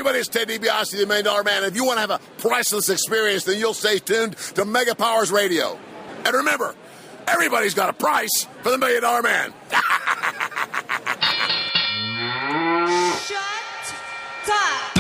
everybody, it's Ted DiBiase, the $1 Million Man. If you want to have a priceless experience, then you'll stay tuned to Mega Powers Radio. And remember, everybody's got a price for the $1 Million Man. Shut up.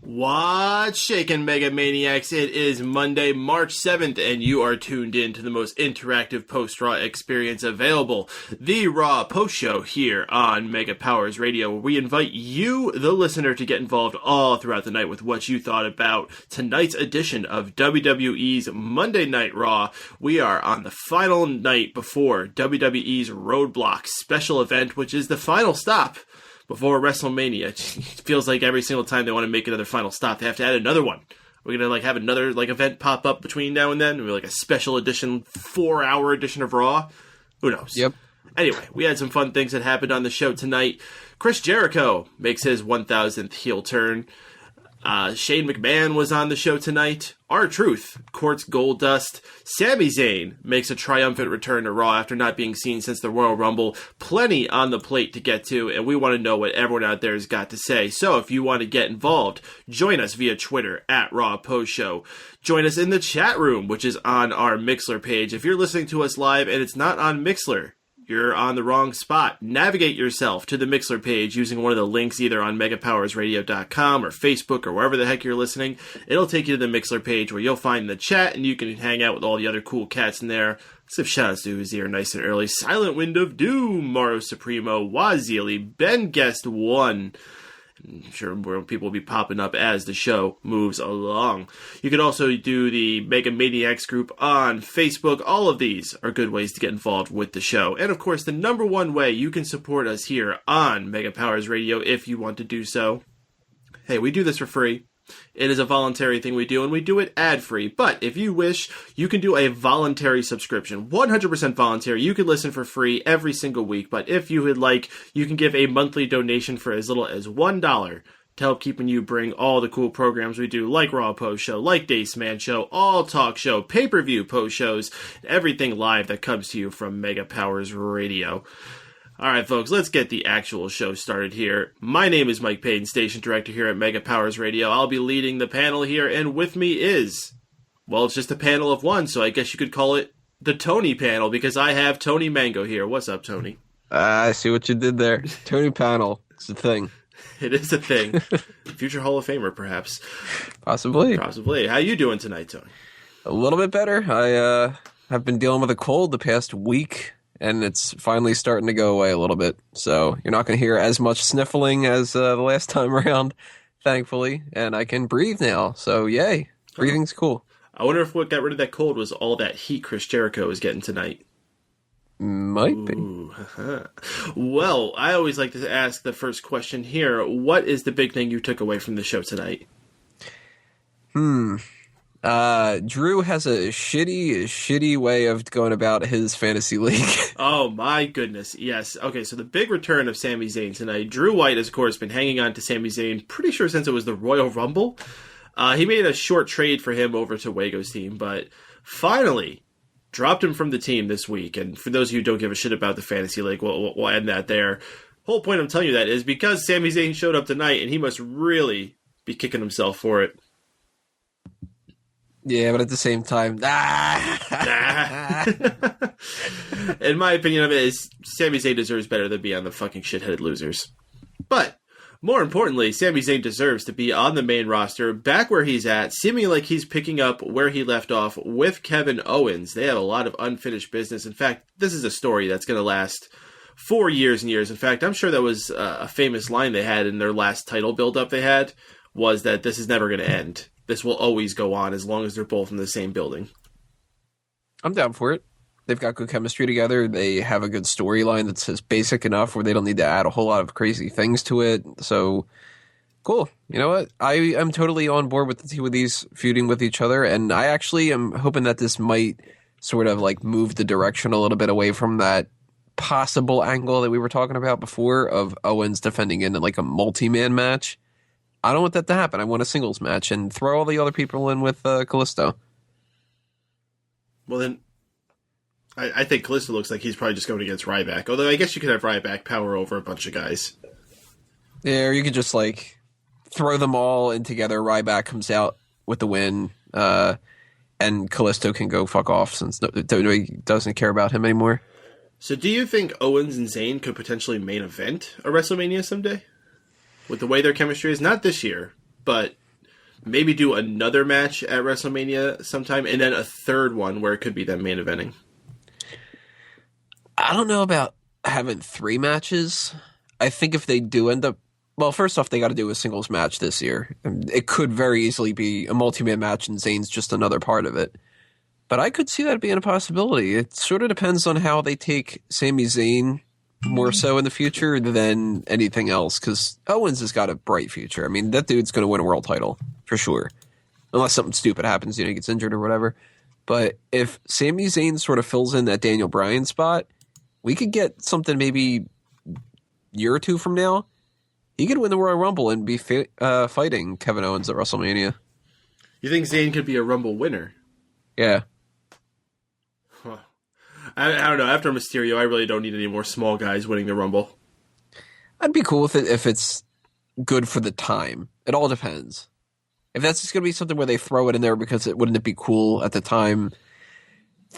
What's shaking, Mega Maniacs? It is Monday, March 7th, and you are tuned in to the most interactive post-Raw experience available, the Raw Post Show here on Mega Powers Radio, where we invite you, the listener, to get involved all throughout the night with what you thought about tonight's edition of WWE's Monday Night Raw. We are on the final night before WWE's Roadblock special event, which is the final stop before WrestleMania. It feels like every single time they want to make another final stop, they have to add another one. We're going to have another event pop up between now and then. We're a special edition, 4-hour edition of Raw. Who knows? Yep. Anyway, we had some fun things that happened on the show tonight. Chris Jericho makes his 1,000th heel turn. Shane McMahon was on the show tonight. R-Truth courts Goldust. Sami Zayn makes a triumphant return to Raw after not being seen since the Royal Rumble. Plenty on the plate to get to, and we want to know what everyone out there has got to say. So if you want to get involved, join us via Twitter at Raw Post Show. Join us in the chat room, which is on our Mixlr page. If you're listening to us live and it's not on Mixlr, you're on the wrong spot. Navigate yourself to the Mixlr page using one of the links either on megapowersradio.com or Facebook or wherever the heck you're listening. It'll take you to the Mixlr page where you'll find the chat and you can hang out with all the other cool cats in there. Some shout-outs to who's here nice and early. Silent Wind of Doom, Mauro Supremo, Wazili, Ben Guest 1. I'm sure more people will be popping up as the show moves along. You can also do the Mega Maniacs group on Facebook. All of these are good ways to get involved with the show. And of course, the number one way you can support us here on Mega Powers Radio if you want to do so. Hey, we do this for free. It is a voluntary thing we do, and we do it ad-free. But if you wish, you can do a voluntary subscription. 100% voluntary. You can listen for free every single week. But if you would like, you can give a monthly donation for as little as $1 to help keeping you bring all the cool programs we do, like Raw Post Show, like Dace Man Show, All Talk Show, pay-per-view post shows, everything live that comes to you from Mega Powers Radio. All right, folks, let's get the actual show started here. My name is Mike Payton, Station Director here at Mega Powers Radio. I'll be leading the panel here, and with me is, well, it's just a panel of one, so I guess you could call it the Tony panel, because I have Tony Mango here. What's up, Tony? I see what you did there. Tony panel. It's a thing. It is a thing. Future Hall of Famer, perhaps. Possibly. How you doing tonight, Tony? A little bit better. I have been dealing with a cold the past week, and it's finally starting to go away a little bit. So you're not going to hear as much sniffling as the last time around, thankfully. And I can breathe now. So yay. Breathing's cool. I wonder if what got rid of that cold was all that heat Chris Jericho is getting tonight. Might be. Well, I always like to ask the first question here. What is the big thing you took away from the show tonight? Drew has a shitty way of going about his fantasy league. Oh my goodness, yes. Okay, so the big return of Sami Zayn tonight. Drew White has, of course, been hanging on to Sami Zayn pretty sure since it was the Royal Rumble. He made a short trade for him over to Wago's team, but finally dropped him from the team this week. And for those of you who don't give a shit about the fantasy league, we'll end that there. Whole point I'm telling you that is because Sami Zayn showed up tonight, and he must really be kicking himself for it. Yeah, but at the same time, in my opinion of it is Sami Zayn deserves better than be on the fucking shitheaded losers. But more importantly, Sami Zayn deserves to be on the main roster, back where he's at, seeming like he's picking up where he left off with Kevin Owens. They have a lot of unfinished business. In fact, this is a story that's going to last 4 years and years. In fact, I'm sure that was a famous line they had in their last title build-up they had, was that this is never going to end. This will always go on as long as they're both in the same building. I'm down for it. They've got good chemistry together. They have a good storyline that's just basic enough where they don't need to add a whole lot of crazy things to it. So, cool. You know what? I am totally on board with the two of these feuding with each other, and I actually am hoping that this might sort of like move the direction a little bit away from that possible angle that we were talking about before of Owens defending in like a multi-man match. I don't want that to happen. I want a singles match and throw all the other people in with Kalisto. Well, then, I think Kalisto looks like he's probably just going against Ryback. Although I guess you could have Ryback power over a bunch of guys. Yeah, or you could just like throw them all in together. Ryback comes out with the win, and Kalisto can go fuck off since WWE doesn't care about him anymore. So do you think Owens and Zayn could potentially main event a WrestleMania someday? With the way their chemistry is, not this year, but maybe do another match at WrestleMania sometime, and then a third one where it could be them main eventing. I don't know about having 3 matches. I think if they do end up... Well, first off, they got to do a singles match this year. It could very easily be a multi-man match and Zayn's just another part of it. But I could see that being a possibility. It sort of depends on how they take Sami Zayn more so in the future than anything else, because Owens has got a bright future. I mean, that dude's going to win a world title, for sure. Unless something stupid happens, he gets injured or whatever. But if Sami Zayn sort of fills in that Daniel Bryan spot, we could get something maybe a year or two from now. He could win the Royal Rumble and be fighting Kevin Owens at WrestleMania. You think Zayn could be a Rumble winner? Yeah. Huh. I don't know. After Mysterio, I really don't need any more small guys winning the Rumble. I'd be cool with it if it's good for the time. It all depends. If that's just going to be something where they throw it in there because wouldn't it be cool at the time?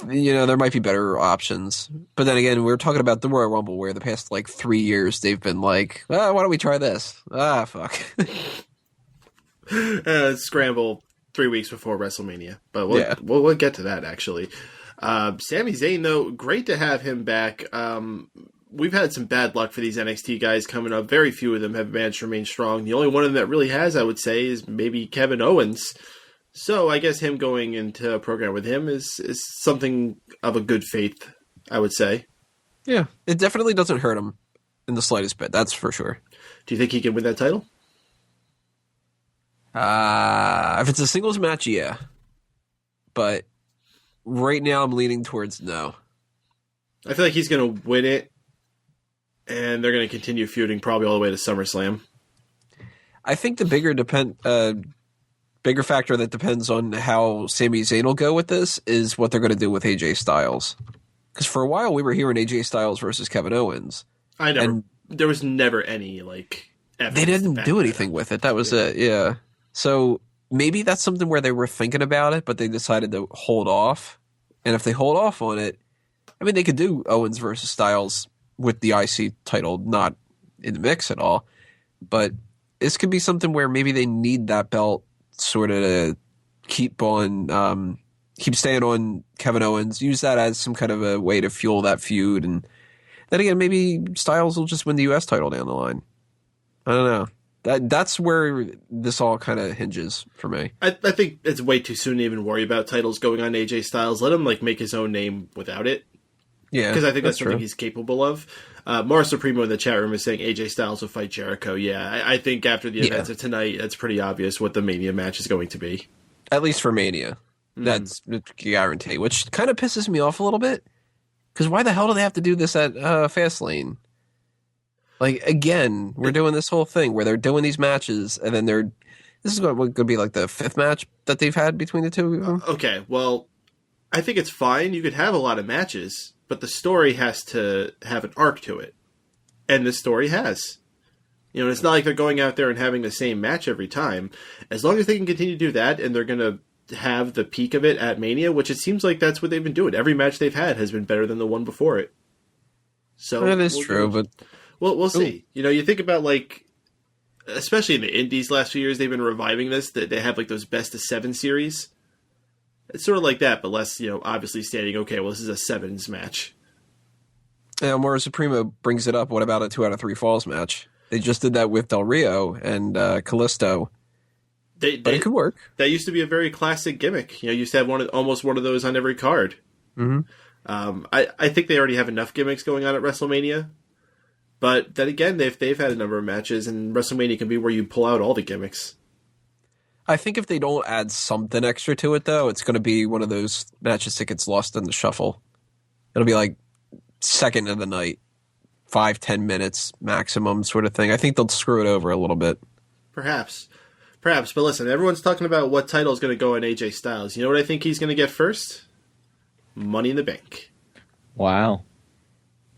There might be better options. But then again, we're talking about the Royal Rumble where the past 3 years they've been like, why don't we try this? Fuck. Scramble 3 weeks before WrestleMania. But we'll get to that, actually. Sami Zayn, though, great to have him back. We've had some bad luck for these NXT guys coming up. Very few of them have managed to remain strong. The only one of them that really has, I would say, is maybe Kevin Owens. So I guess him going into a program with him is something of a good faith, I would say. Yeah, it definitely doesn't hurt him in the slightest bit. That's for sure. Do you think he can win that title? If it's a singles match, yeah. But right now I'm leaning towards no. I feel like he's going to win it, and they're going to continue feuding probably all the way to SummerSlam. I think the bigger factor that depends on how Sami Zayn will go with this is what they're going to do with AJ Styles. Because for a while we were hearing AJ Styles versus Kevin Owens. There was never any evidence. They didn't do anything with it. That was it. Yeah. So maybe that's something where they were thinking about it, but they decided to hold off. And if they hold off on it, I mean, they could do Owens versus Styles with the IC title not in the mix at all. But this could be something where maybe they need that belt sort of to keep staying on Kevin Owens, use that as some kind of a way to fuel that feud. And then again, maybe Styles will just win the US title down the line. I don't know. That's where this all kind of hinges for me. I think it's way too soon to even worry about titles going on AJ Styles. Let him make his own name without it. Yeah, because I think that's something he's capable of. Mars Supremo in the chat room is saying AJ Styles will fight Jericho. Yeah, I think after the events of tonight, it's pretty obvious what the Mania match is going to be. At least for Mania. That's a guarantee, which kind of pisses me off a little bit. Because why the hell do they have to do this at Fastlane? Again, we're doing this whole thing where they're doing these matches, and then this is what could be the 5th match that they've had between the two of them. Okay, well, I think it's fine. You could have a lot of matches, but the story has to have an arc to it. And this story has. It's not like they're going out there and having the same match every time. As long as they can continue to do that, and they're going to have the peak of it at Mania, which it seems like that's what they've been doing. Every match they've had has been better than the one before it. So that is true, but... We'll see. You think about, especially in the Indies last few years, they've been reviving this, that they have, those best of 7 series. It's sort of like that, but less, obviously stating, okay, well, this is a 7s match. Yeah, Mora Supremo brings it up. What about a 2 out of 3 falls match? They just did that with Del Rio and Kalisto. But it could work. That used to be a very classic gimmick. You used to have almost one of those on every card. Mm-hmm. I think they already have enough gimmicks going on at WrestleMania. But then again, they've had a number of matches, and WrestleMania can be where you pull out all the gimmicks. I think if they don't add something extra to it, though, it's going to be one of those matches that gets lost in the shuffle. It'll be like second of the night, 5-10 minutes maximum sort of thing. I think they'll screw it over a little bit. Perhaps. But listen, everyone's talking about what title is going to go on AJ Styles. You know what I think he's going to get first? Money in the Bank. Wow.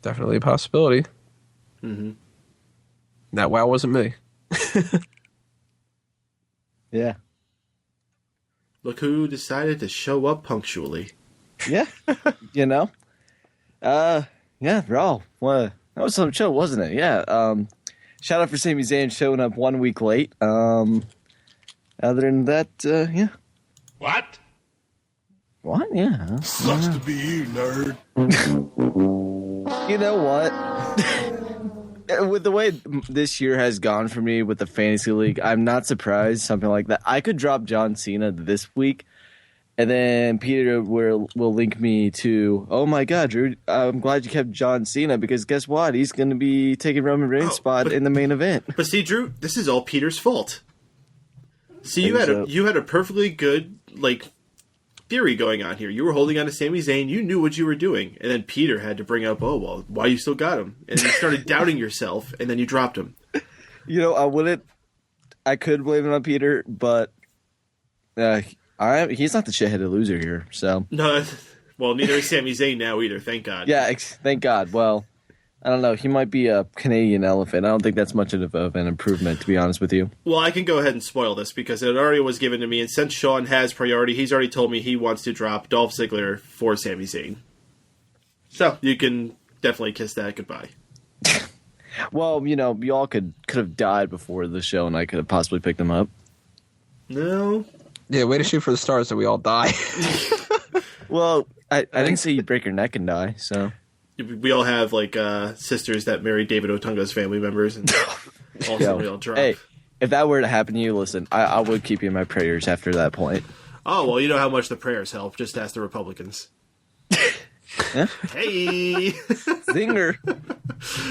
Definitely a possibility. Mm-hmm. That wow wasn't me. Yeah. Look who decided to show up punctually. Yeah. You know? Yeah, Raw. Well, that was some show, wasn't it? Yeah. Shout out for Sami Zayn showing up 1 week late. Other than that, yeah. What? What? Yeah. Sucks to be you, nerd. You know what? With the way this year has gone for me with the fantasy league, I'm not surprised something like that. I could drop John Cena this week, and then Peter will link me to, oh my God, Drew, I'm glad you kept John Cena, because guess what? He's going to be taking Roman Reigns' spot in the main event. But see, Drew, this is all Peter's fault. See, you had a perfectly good theory going on here. You were holding on to Sami Zayn. You knew what you were doing. And then Peter had to bring up, oh, well, why you still got him? And you started doubting yourself, and then you dropped him. You know, I could blame it on Peter, but he's not the shitheaded loser here, so. No, well, neither is Sami Zayn now either, thank God. Yeah, thank God. Well, I don't know. He might be a Canadian elephant. I don't think that's much of an improvement, to be honest with you. Well, I can go ahead and spoil this because it already was given to me, and since Sean has priority, he's already told me he wants to drop Dolph Ziggler for Sami Zayn. So, you can definitely kiss that goodbye. Well, you know, you all could have died before the show, and I could have possibly picked them up. No. Yeah, way to shoot for the stars so we all die. Well, I didn't say you break your neck and die, so... We all have, sisters that marry David Otunga's family members, and also we all drop. Hey, if that were to happen to you, listen, I would keep you in my prayers after that point. Oh, well, you know how much the prayers help. Just ask the Republicans. Yeah? Hey! Zinger!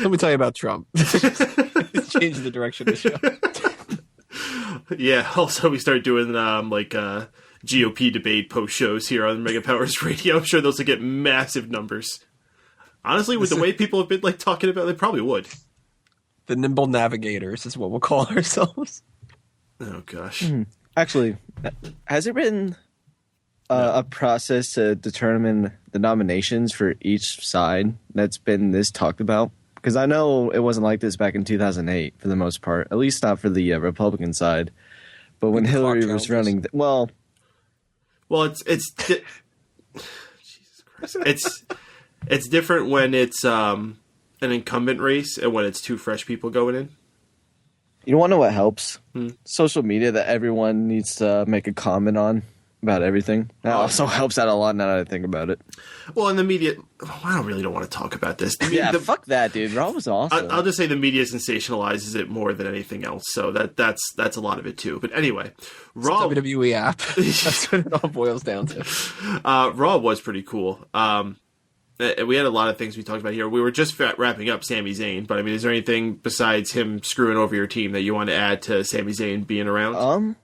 Let me tell you about Trump. Change the direction of the show. Yeah, also we start doing, GOP debate post shows here on Mega Powers Radio. I'm sure those will get massive numbers. Honestly, with the way people have been talking about it, they probably would. The nimble navigators is what we'll call ourselves. Oh, gosh. Actually, has it been a process to determine the nominations for each side that's been this talked about? Because I know it wasn't like this back in 2008 for the most part, at least not for the Republican side. But when Hillary was running, well, it's Jesus Christ. It's different when it's an incumbent race and when it's two fresh people going in. You want to know what helps? Social media that everyone needs to make a comment on about everything. That also helps out a lot now that I think about it. Well, in the media, I don't want to talk about this. Fuck that, dude. Raw was awesome. I'll just say the media sensationalizes it more than anything else, so that's a lot of it too. But anyway, Raw WWE app. That's what it all boils down to. Raw was pretty cool. We had a lot of things we talked about here. We were just wrapping up Sami Zayn, but I mean, is there anything besides him screwing over your team that you want to add to Sami Zayn being around?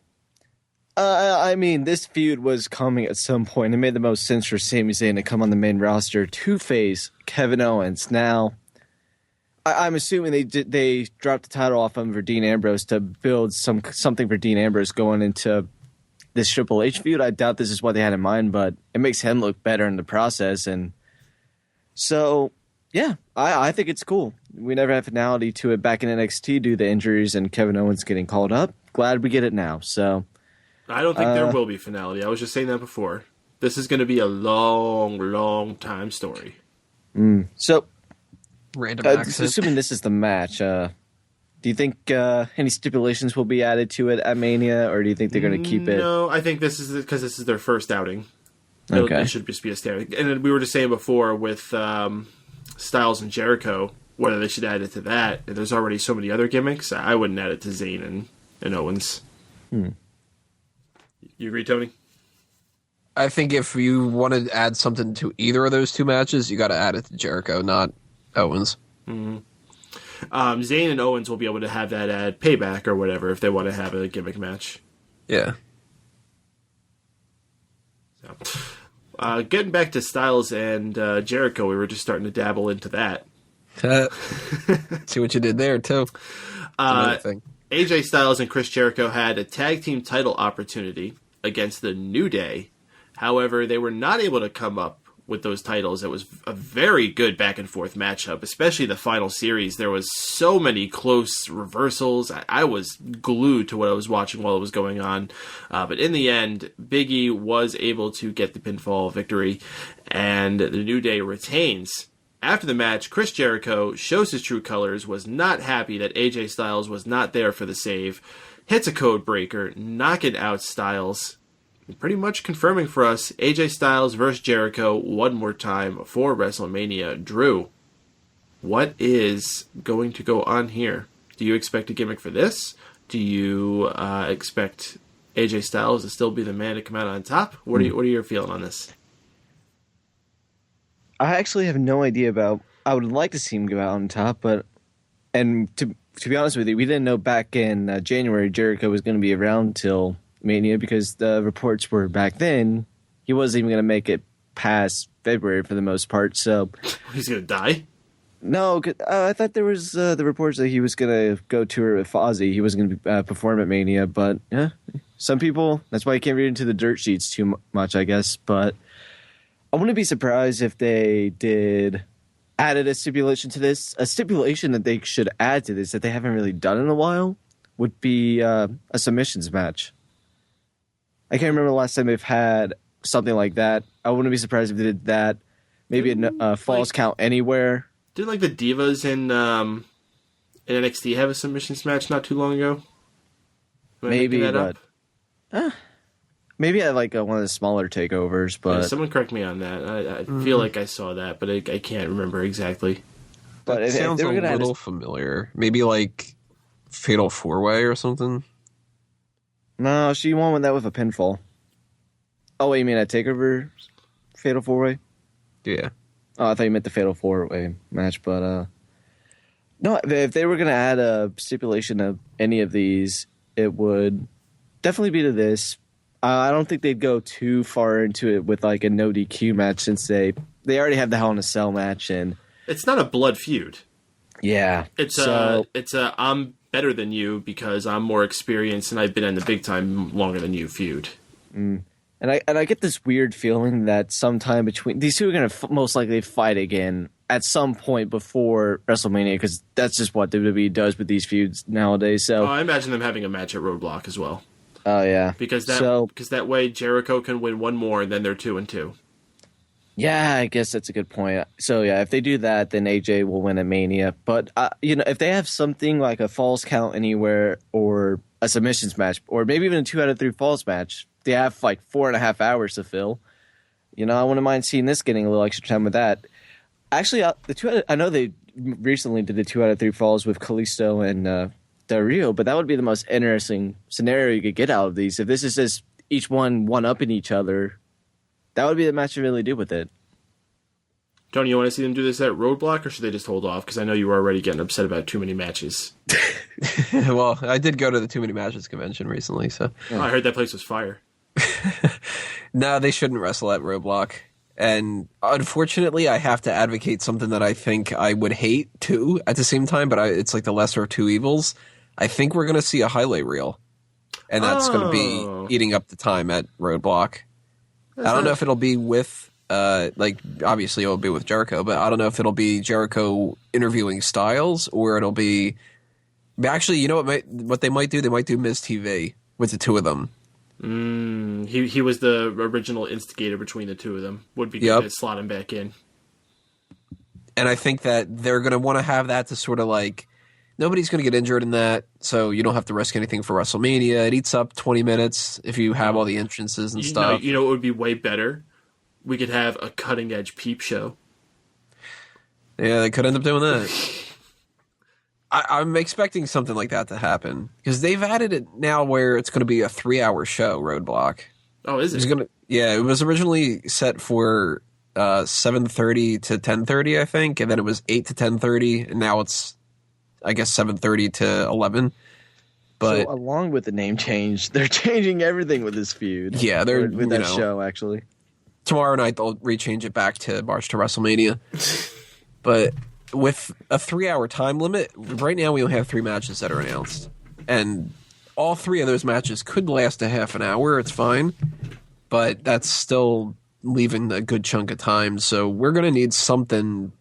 I mean, this feud was coming at some point. It made the most sense for Sami Zayn to come on the main roster to face Kevin Owens. Now, I'm assuming they dropped the title off him for Dean Ambrose to build something for Dean Ambrose going into this Triple H feud. I doubt this is what they had in mind, but it makes him look better in the process. And so, yeah, I think it's cool. We never had finality to it back in NXT due to the injuries and Kevin Owens getting called up. Glad we get it now. So I don't think there will be finality. I was just saying that before. This is going to be a long, long time story. So, random accent. Assuming this is the match, do you think any stipulations will be added to it at Mania, or do you think they're going to keep it? No, I think this is because this is their first outing. Okay. It should just be a standard. And then we were just saying before with Styles and Jericho, whether they should add it to that. There's already so many other gimmicks. I wouldn't add it to Zayn and Owens. You agree, Tony? I think if you want to add something to either of those two matches, you got to add it to Jericho, not Owens. Mm-hmm. Zayn and Owens will be able to have that at Payback or whatever if they want to have a gimmick match. Yeah. So, getting back to Styles and Jericho, we were just starting to dabble into that. See what you did there, too. AJ Styles and Chris Jericho had a tag team title opportunity against the New Day. However, they were not able to come up with those titles. It was a very good back and forth matchup, especially the final series. There was so many close reversals. I was glued to what I was watching while it was going on. But in the end, Big E was able to get the pinfall victory, and the New Day retains. After the match, Chris Jericho shows his true colors, was not happy that AJ Styles was not there for the save, hits a code breaker, knocking out Styles, pretty much confirming for us AJ Styles versus Jericho one more time for WrestleMania. Drew, what is going to go on here? Do you expect a gimmick for this? Do you expect AJ Styles to still be the man to come out on top? What are your feeling on this? I actually have no idea about. I would like to see him go out on top, and to be honest with you, we didn't know back in January Jericho was going to be around till Mania, because the reports were back then he wasn't even going to make it past February for the most part. So he's going to die? No, I thought there was the reports that he was going to go tour with Fozzy. He wasn't going to perform at Mania, but yeah, some people, that's why you can't read into the dirt sheets too much, I guess. But I wouldn't be surprised if they added a stipulation to this. A stipulation that they should add to this that they haven't really done in a while would be a submissions match. I can't remember the last time they've had something like that. I wouldn't be surprised if they did that. Maybe a falls count anywhere. Didn't like the Divas in NXT have a submissions match not too long ago? Maybe, but maybe at like one of the smaller takeovers. But someone correct me on that. I feel like I saw that, but I can't remember exactly. But it sounds a little familiar. Maybe like Fatal 4-Way or something. No, she won with that with a pinfall. Oh, wait, you mean a takeover Fatal 4-Way? Yeah. Oh, I thought you meant the Fatal 4-Way match, but no, if they were going to add a stipulation of any of these, it would definitely be to this. I don't think they'd go too far into it with like a no DQ match, since they already have the Hell in a Cell match, and it's not a blood feud. Yeah, it's I'm better than you because I'm more experienced and I've been in the big time longer than you feud. And I get this weird feeling that sometime between these two are going to most likely fight again at some point before WrestleMania, because that's just what WWE does with these feuds nowadays. So I imagine them having a match at Roadblock as well. Oh yeah, because that way Jericho can win one more and then they're 2-2. Yeah, I guess that's a good point. So yeah, if they do that, then AJ will win at Mania. But if they have something like a falls count anywhere or a submissions match, or maybe even a 2 out of 3 falls match, they have like 4.5 hours to fill. I wouldn't mind seeing this getting a little extra time with that. Actually, I know they recently did the 2 out of 3 falls with Kalisto and Del Rio, but that would be the most interesting scenario you could get out of these. If this is just each one-upping each other, that would be the match to really do with it. Tony, you want to see them do this at Roadblock, or should they just hold off? Because I know you were already getting upset about too many matches. Well, I did go to the Too Many Matches convention recently, so... Oh, I heard that place was fire. No, they shouldn't wrestle at Roadblock. And unfortunately, I have to advocate something that I think I would hate, too, at the same time, but it's like the lesser of two evils. I think we're going to see a highlight reel. And that's going to be eating up the time at Roadblock. I don't know if it'll be with, obviously it'll be with Jericho, but I don't know if it'll be Jericho interviewing Styles, or it'll be... Actually, you know what they might do? They might do Miz TV with the two of them. He was the original instigator between the two of them. Would be good to slot him back in. And I think that they're going to want to have that to sort of like... Nobody's going to get injured in that, so you don't have to risk anything for WrestleMania. It eats up 20 minutes if you have all the entrances and stuff. You know what would be way better? We could have a cutting-edge peep show. Yeah, they could end up doing that. I'm expecting something like that to happen, because they've added it now where it's going to be a 3-hour show, Roadblock. Oh, is it? Yeah, it was originally set for 7:30 to 10:30, I think, and then it was 8 to 10:30, and now it's, I guess, 7:30 to 11. But so along with the name change, they're changing everything with this feud. Yeah, they're Or with that show actually. Tomorrow night they'll rechange it back to March to WrestleMania. But with a 3-hour time limit, right now we only have 3 matches that are announced, and all 3 of those matches could last a half an hour. It's fine, but that's still leaving a good chunk of time. So we're going to need something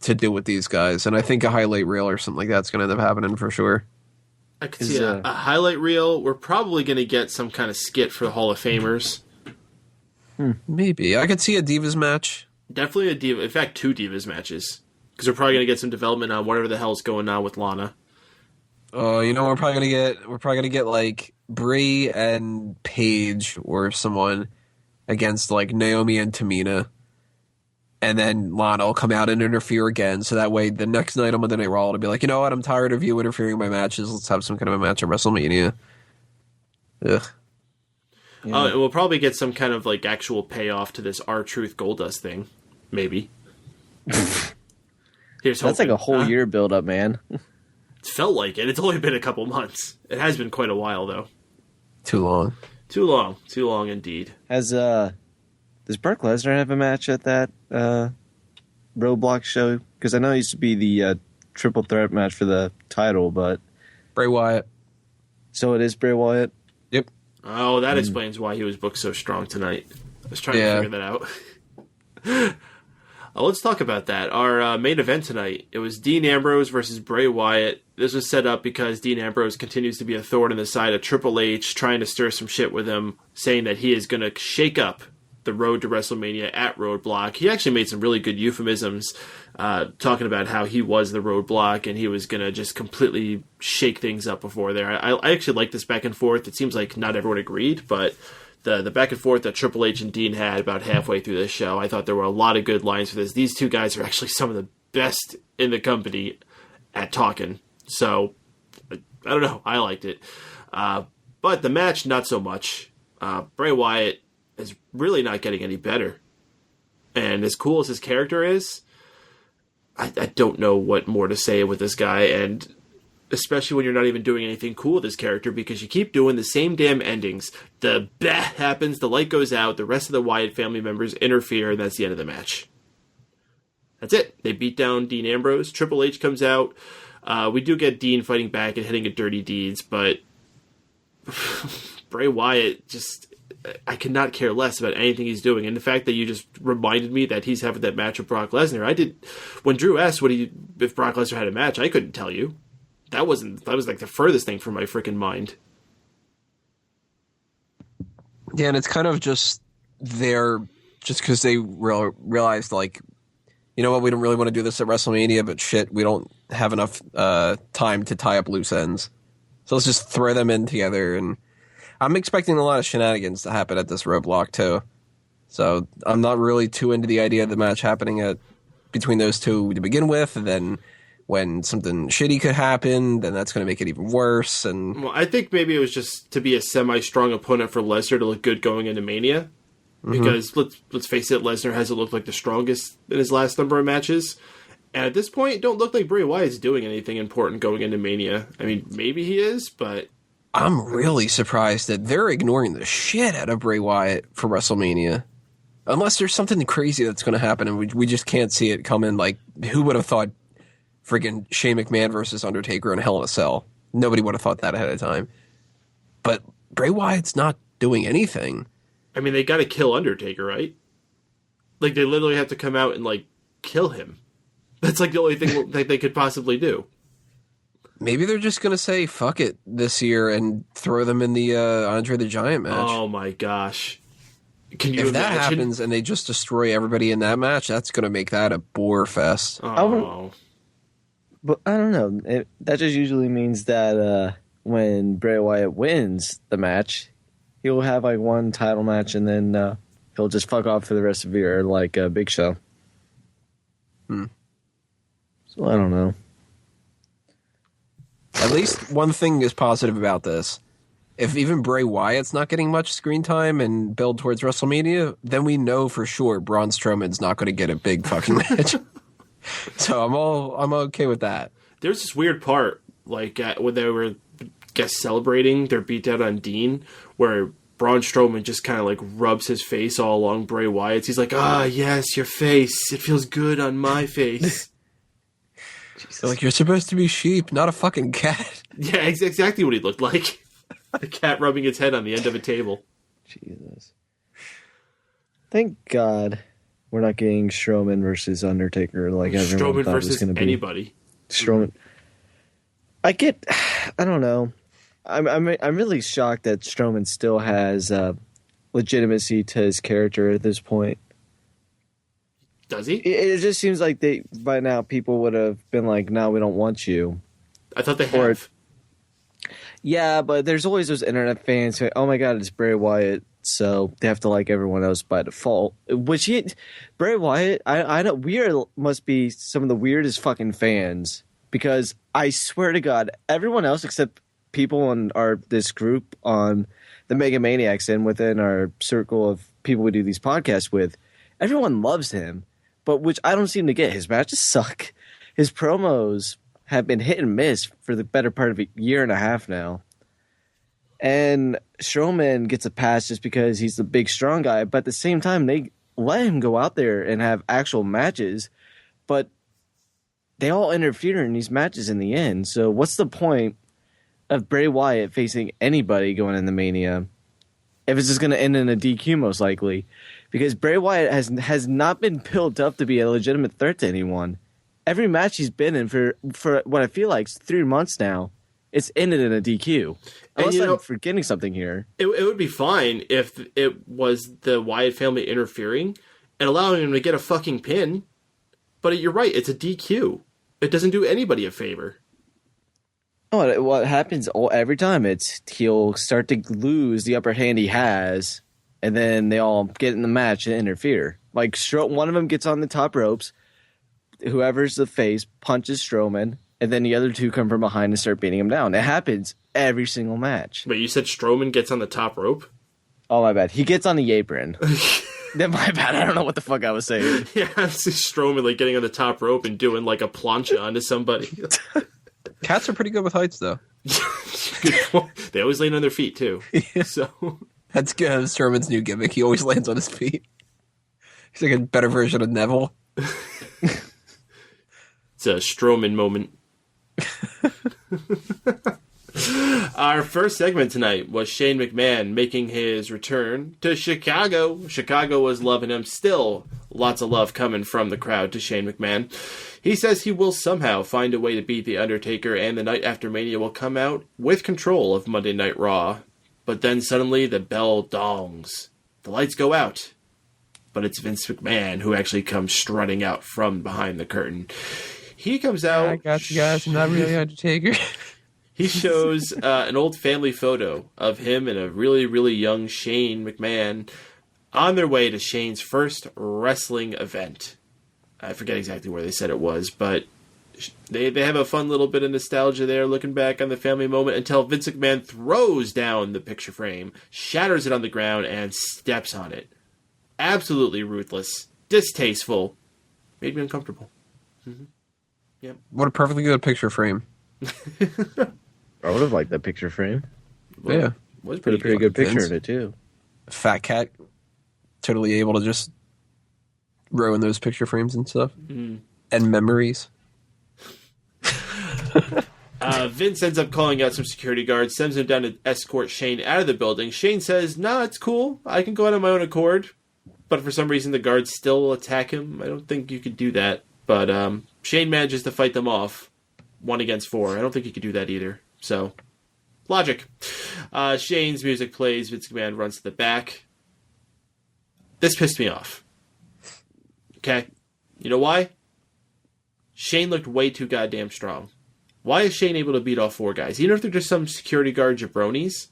to do with these guys, and I think a highlight reel or something like that's going to end up happening for sure. I could see a highlight reel. We're probably going to get some kind of skit for the Hall of Famers. Maybe. I could see a Divas match. Definitely a Diva. In fact, 2 Divas matches. Because we're probably going to get some development on whatever the hell's going on with Lana. Oh, we're probably gonna get like Brie and Paige or someone against like Naomi and Tamina. And then Lana will come out and interfere again, so that way the next night on Monday Night Raw it'll be like, you know what, I'm tired of you interfering in my matches. Let's have some kind of a match at WrestleMania. Ugh. Yeah. And we'll probably get some kind of like actual payoff to this R-Truth Goldust thing. Maybe. Here's That's like a whole year build up, man. It's felt like it. It's only been a couple months. It has been quite a while, though. Too long. Too long indeed. Does Brock Lesnar have a match at that Roadblock show? Because I know it used to be the triple threat match for the title, but Bray Wyatt. So it is Bray Wyatt? Yep. Oh, that explains why he was booked so strong tonight. I was trying to figure that out. Let's talk about that. Our main event tonight, it was Dean Ambrose versus Bray Wyatt. This was set up because Dean Ambrose continues to be a thorn in the side of Triple H, trying to stir some shit with him, saying that he is going to shake up the road to WrestleMania at Roadblock. He actually made some really good euphemisms, talking about how he was the Roadblock and he was going to just completely shake things up before there. I actually like this back and forth. It seems like not everyone agreed, but the back and forth that Triple H and Dean had about halfway through this show, I thought there were a lot of good lines for this. These two guys are actually some of the best in the company at talking. So, I don't know. I liked it. But the match, not so much. Bray Wyatt is really not getting any better. And as cool as his character is, I don't know what more to say with this guy. And especially when you're not even doing anything cool with his character, because you keep doing the same damn endings. The bah happens, the light goes out, the rest of the Wyatt family members interfere, and that's the end of the match. That's it. They beat down Dean Ambrose. Triple H comes out. We do get Dean fighting back and hitting a dirty deeds, but Bray Wyatt just... I could not care less about anything he's doing. And the fact that you just reminded me that he's having that match with Brock Lesnar, when Drew asked if Brock Lesnar had a match, I couldn't tell you. That was like the furthest thing from my freaking mind. Yeah, and it's kind of just there just because they realized, like, you know what, we don't really want to do this at WrestleMania, but shit, we don't have enough time to tie up loose ends. So let's just throw them in together. And I'm expecting a lot of shenanigans to happen at this Roadblock, too. So I'm not really too into the idea of the match happening between those two to begin with, and then when something shitty could happen, then that's going to make it even worse. And well, I think maybe it was just to be a semi-strong opponent for Lesnar to look good going into Mania. Because let's face it, Lesnar hasn't looked like the strongest in his last number of matches. And at this point, it don't look like Bray Wyatt's doing anything important going into Mania. I mean, maybe he is, but... I'm really surprised that they're ignoring the shit out of Bray Wyatt for WrestleMania. Unless there's something crazy that's going to happen and we just can't see it coming. Like, who would have thought friggin' Shane McMahon versus Undertaker in Hell in a Cell? Nobody would have thought that ahead of time. But Bray Wyatt's not doing anything. I mean, they got to kill Undertaker, right? Like, they literally have to come out and, like, kill him. That's, like, the only thing that they could possibly do. Maybe they're just going to say, fuck it, this year and throw them in the Andre the Giant match. Oh, my gosh. Can you If imagine? that happens and they just destroy everybody in that match, that's going to make that a bore fest. Oh. But I don't know. That just usually means that when Bray Wyatt wins the match, he'll have like one title match and then he'll just fuck off for the rest of the year like a Big Show. So I don't know. At least one thing is positive about this. if even Bray Wyatt's not getting much screen time and build towards WrestleMania, then we know for sure Braun Strowman's not going to get a big fucking match. So I'm okay with that. There's this weird part, like when they were celebrating their beatdown on Dean, where Braun Strowman just kind of like rubs his face all along Bray Wyatt's. He's like, yes, your face. It feels good on my face. They're like, you're supposed to be sheep, not a fucking cat. Yeah, exactly what he looked like. A cat rubbing its head on the end of a table. Jesus. Thank God we're not getting Strowman versus Undertaker like everyone Strowman thought versus was going to be. Anybody. Strowman. I don't know. I'm really shocked that Strowman still has legitimacy to his character at this point. Does he? It just seems like by now people would have been like, no, we don't want you. I thought they have. Yeah, but there's always those internet fans who, oh my God, it's Bray Wyatt, so they have to like everyone else by default. Bray Wyatt, I know must be some of the weirdest fucking fans, because I swear to God, everyone else except people in this group on the Mega Maniacs and within our circle of people we do these podcasts with, everyone loves him, but which I don't seem to get. His matches suck. His promos have been hit and miss for the better part of a year and a half now. And Strowman gets a pass just because he's the big, strong guy. But at the same time, they let him go out there and have actual matches. But they all interfere in these matches in the end. So what's the point of Bray Wyatt facing anybody going into Mania if it's just going to end in a DQ most likely? Because Bray Wyatt has not been built up to be a legitimate threat to anyone. Every match he's been in for what I feel like 3 months now, it's ended in a DQ. Unless I'm forgetting something here. It would be fine if it was the Wyatt family interfering and allowing him to get a fucking pin. But you're right, it's a DQ. It doesn't do anybody a favor. Oh, what happens every time? He'll start to lose the upper hand he has, and then they all get in the match and interfere. Like, one of them gets on the top ropes, whoever's the face punches Strowman, and then the other two come from behind and start beating him down. It happens every single match. Wait, you said Strowman gets on the top rope? Oh, my bad. He gets on the apron. Then my bad. I don't know what the fuck I was saying. Yeah, I see Strowman like getting on the top rope and doing like a plancha onto somebody. Cats are pretty good with heights, though. Good point. They always land on their feet too. Yeah. So that's good. Strowman's new gimmick. He always lands on his feet. He's like a better version of Neville. It's a Strowman moment. Our first segment tonight was Shane McMahon making his return to Chicago. Chicago was loving him. Still, lots of love coming from the crowd to Shane McMahon. He says he will somehow find a way to beat The Undertaker, and the night after Mania will come out with control of Monday Night Raw. But then suddenly the bell dongs. The lights go out. But it's Vince McMahon who actually comes strutting out from behind the curtain. He comes out... I got you guys. I'm not really Undertaker. He shows an old family photo of him and a really, really young Shane McMahon on their way to Shane's first wrestling event. I forget exactly where they said it was, but they have a fun little bit of nostalgia there looking back on the family moment until Vince McMahon throws down the picture frame, shatters it on the ground, and steps on it. Absolutely ruthless, distasteful, made me uncomfortable. Mm-hmm. Yep. What a perfectly good picture frame. I would have liked that picture frame. Well, yeah. Was Put a pretty good picture Vince. in it, too. Fat cat. Totally able to just ruin those picture frames and stuff. Mm. And memories. Vince ends up calling out some security guards, sends them down to escort Shane out of the building. Shane says, nah, it's cool. I can go out on my own accord. But for some reason, the guards still attack him. I don't think you could do that. But Shane manages to fight them off 1 against 4. I don't think he could do that either. So, logic. Shane's music plays. Vince McMahon runs to the back. This pissed me off. Okay? You know why? Shane looked way too goddamn strong. Why is Shane able to beat all 4 guys? Even if they're just some security guard jabronis?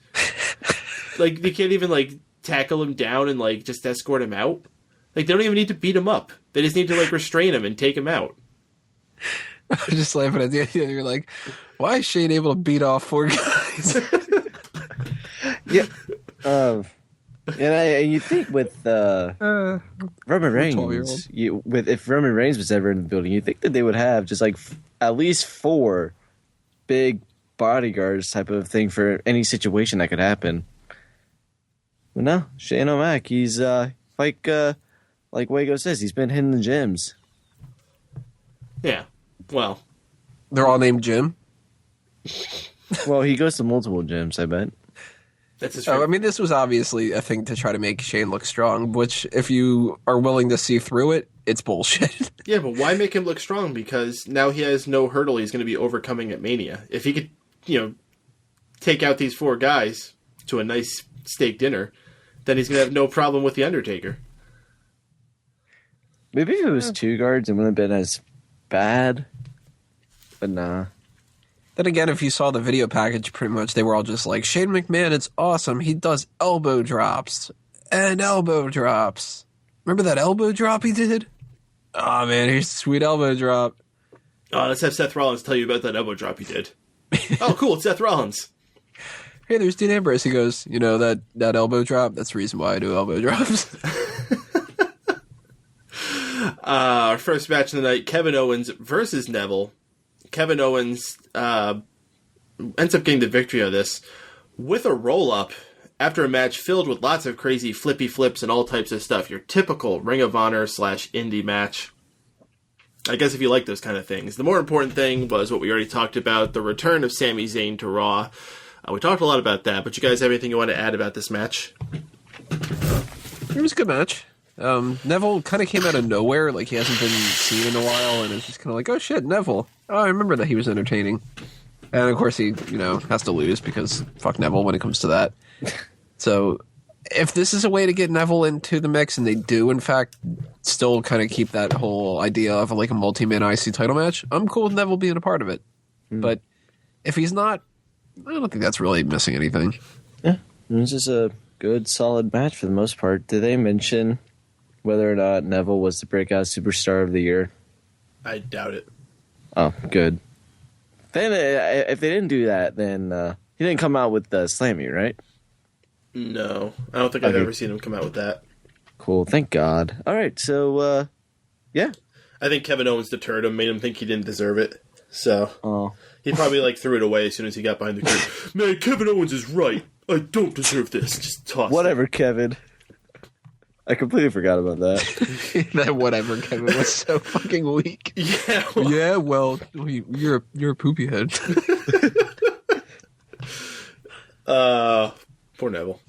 Like, they can't even, like, tackle him down and, like, just escort him out? Like, they don't even need to beat him up. They just need to, like, restrain him and take him out. I was just laughing at the idea. You're like, why is Shane able to beat off 4 guys? Yeah. And you think with Roman Reigns, if Roman Reigns was ever in the building, you think that they would have just like at least 4 big bodyguards type of thing for any situation that could happen. But no, Shane O'Mac, he's like Wago says, he's been hitting the gyms. Yeah. Well, They're all named Jim. Well, he goes to multiple gyms, I bet. that's his I mean, this was obviously a thing to try to make Shane look strong, which, if you are willing to see through it, it's bullshit. Yeah, but why make him look strong? Because now he has no hurdle he's going to be overcoming at Mania. If he could, take out these 4 guys to a nice steak dinner, then he's going to have no problem with The Undertaker. Maybe if it was 2 guards, it wouldn't have been as bad. But nah. Then again, if you saw the video package, pretty much they were all just like, Shane McMahon, it's awesome. He does elbow drops and elbow drops. Remember that elbow drop he did? Oh, man, here's a sweet elbow drop. Oh, let's have Seth Rollins tell you about that elbow drop he did. Oh, cool, it's Seth Rollins. Hey, there's Dean Ambrose. He goes, that elbow drop? That's the reason why I do elbow drops. Our first match of the night, Kevin Owens versus Neville. Kevin Owens ends up getting the victory of this with a roll-up after a match filled with lots of crazy flippy flips and all types of stuff. Your typical Ring of Honor / indie match. I guess if you like those kind of things. The more important thing was what we already talked about, the return of Sami Zayn to Raw. We talked a lot about that, but you guys have anything you want to add about this match? It was a good match. Neville kind of came out of nowhere, like he hasn't been seen in a while, and it's just kind of like, oh shit, Neville. Oh, I remember that he was entertaining. And of course he, has to lose because fuck Neville when it comes to that. So, if this is a way to get Neville into the mix, and they do, in fact, still kind of keep that whole idea of like a multi-man IC title match, I'm cool with Neville being a part of it. But if he's not, I don't think that's really missing anything. Yeah, it was just a good, solid match for the most part. Did they mention whether or not Neville was the breakout superstar of the year? I doubt it. Oh, good. Then, if they didn't do that, then he didn't come out with the Slammy, right? No, I don't think I've ever seen him come out with that. Cool, thank God. All right, so, yeah. I think Kevin Owens deterred him, made him think he didn't deserve it. So, he probably threw it away as soon as he got behind the curtain. Man, Kevin Owens is right. I don't deserve this. Just toss Whatever, it. Kevin. I completely forgot about that. That whatever, Kevin, was so fucking weak. Yeah. Well, you're a poopy head. Poor Neville.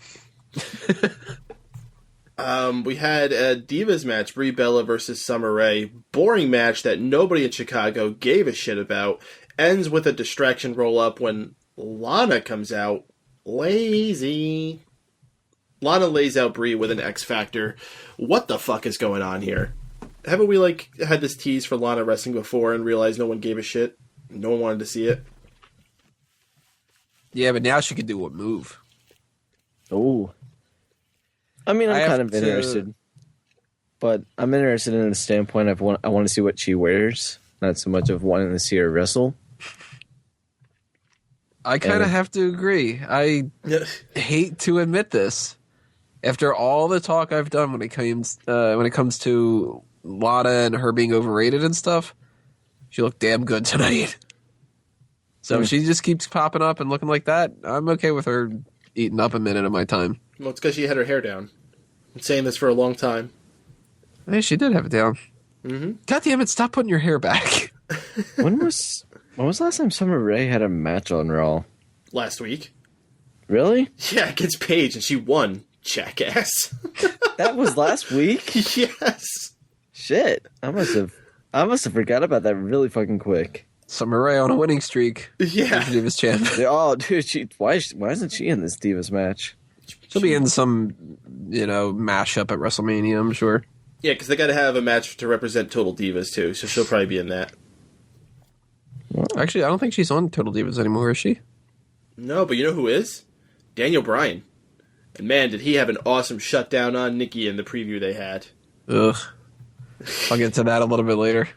We had a Divas match, Brie Bella versus Summer Rae. Boring match that nobody in Chicago gave a shit about. Ends with a distraction roll-up when Lana comes out. Lazy. Lana lays out Brie with an X Factor. What the fuck is going on here? Haven't we, had this tease for Lana wrestling before and realized no one gave a shit? No one wanted to see it? Yeah, but now she could do a move. Oh. I mean, I'm kind of interested. But I'm interested in the standpoint of I want to see what she wears, not so much of wanting to see her wrestle. I kind of have to agree. I hate to admit this. After all the talk I've done when it comes to Lana and her being overrated and stuff, she looked damn good tonight. So if she just keeps popping up and looking like that, I'm okay with her eating up a minute of my time. Well, it's because she had her hair down. Been saying this for a long time. Hey, she did have it down. Mm-hmm. God damn it, stop putting your hair back. When was the last time Summer Rae had a match on Raw? Last week. Really? Yeah, against Paige, and she won. Jackass. That was last week? Yes. Shit. I must have forgot about that really fucking quick. Summer Rae on a winning streak. Yeah. Divas champ. Oh, dude, why isn't she in this Divas match? She'll be in some, mashup at WrestleMania, I'm sure. Yeah, because they got to have a match to represent Total Divas, too, so she'll probably be in that. Actually, I don't think she's on Total Divas anymore, is she? No, but you know who is? Daniel Bryan. And man, did he have an awesome shutdown on Nikki in the preview they had. Ugh. I'll get to that a little bit later.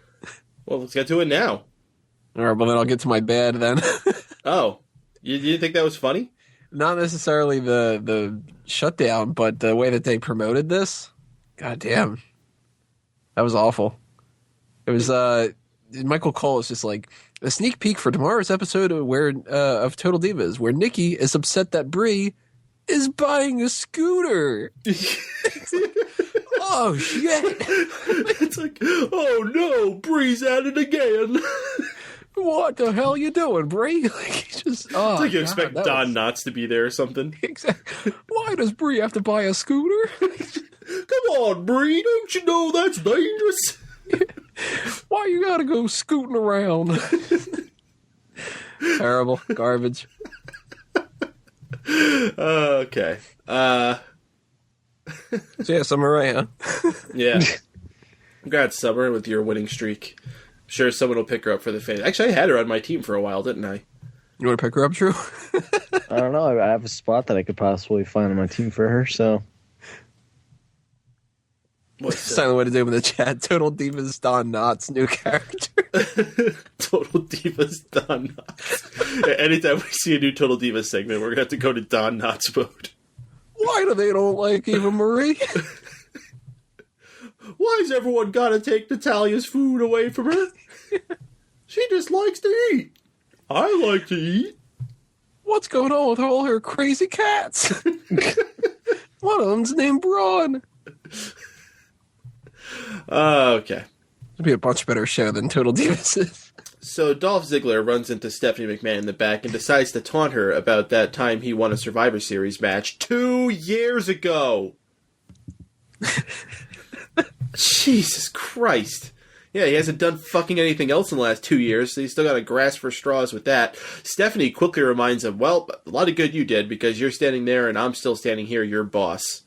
Well, let's get to it now. All right, well, then I'll get to my bad then. Oh, you didn't think that was funny? Not necessarily the shutdown, but the way that they promoted this. God damn. That was awful. It was Michael Cole is just like a sneak peek for tomorrow's episode of Total Divas, where Nikki is upset that Brie is buying a scooter. Oh shit! It's like, oh no, Bree's at it again. What the hell you doing, Brie? Like, just, it's like you expect Don Knotts to be there or something. Exactly. Why does Brie have to buy a scooter? Come on, Brie, don't you know that's dangerous? Why you gotta go scooting around? Terrible. Garbage. Okay. So yeah, Summer Rae, huh? Yeah. Congrats, Summer, with your winning streak. I'm sure someone will pick her up for the fans. Actually, I had her on my team for a while, didn't I? You want to pick her up, Drew? I don't know. I have a spot that I could possibly find on my team for her, so. Silent way to do it in the chat. Total Divas Don Knotts new character. Total Divas Don Knotts. Anytime we see a new Total Divas segment, we're going to have to go to Don Knotts mode. Why do they don't like Eva Marie? Why's everyone got to take Natalia's food away from her? She just likes to eat. I like to eat. What's going on with all her crazy cats? One of them's named Braun. Okay. It'd be a much better show than Total Divas is. So Dolph Ziggler runs into Stephanie McMahon in the back and decides to taunt her about that time he won a Survivor Series match 2 years ago. Jesus Christ. Yeah, he hasn't done fucking anything else in the last 2 years, so he's still got to grasp for straws with that. Stephanie quickly reminds him, well, a lot of good you did, because you're standing there and I'm still standing here, your boss.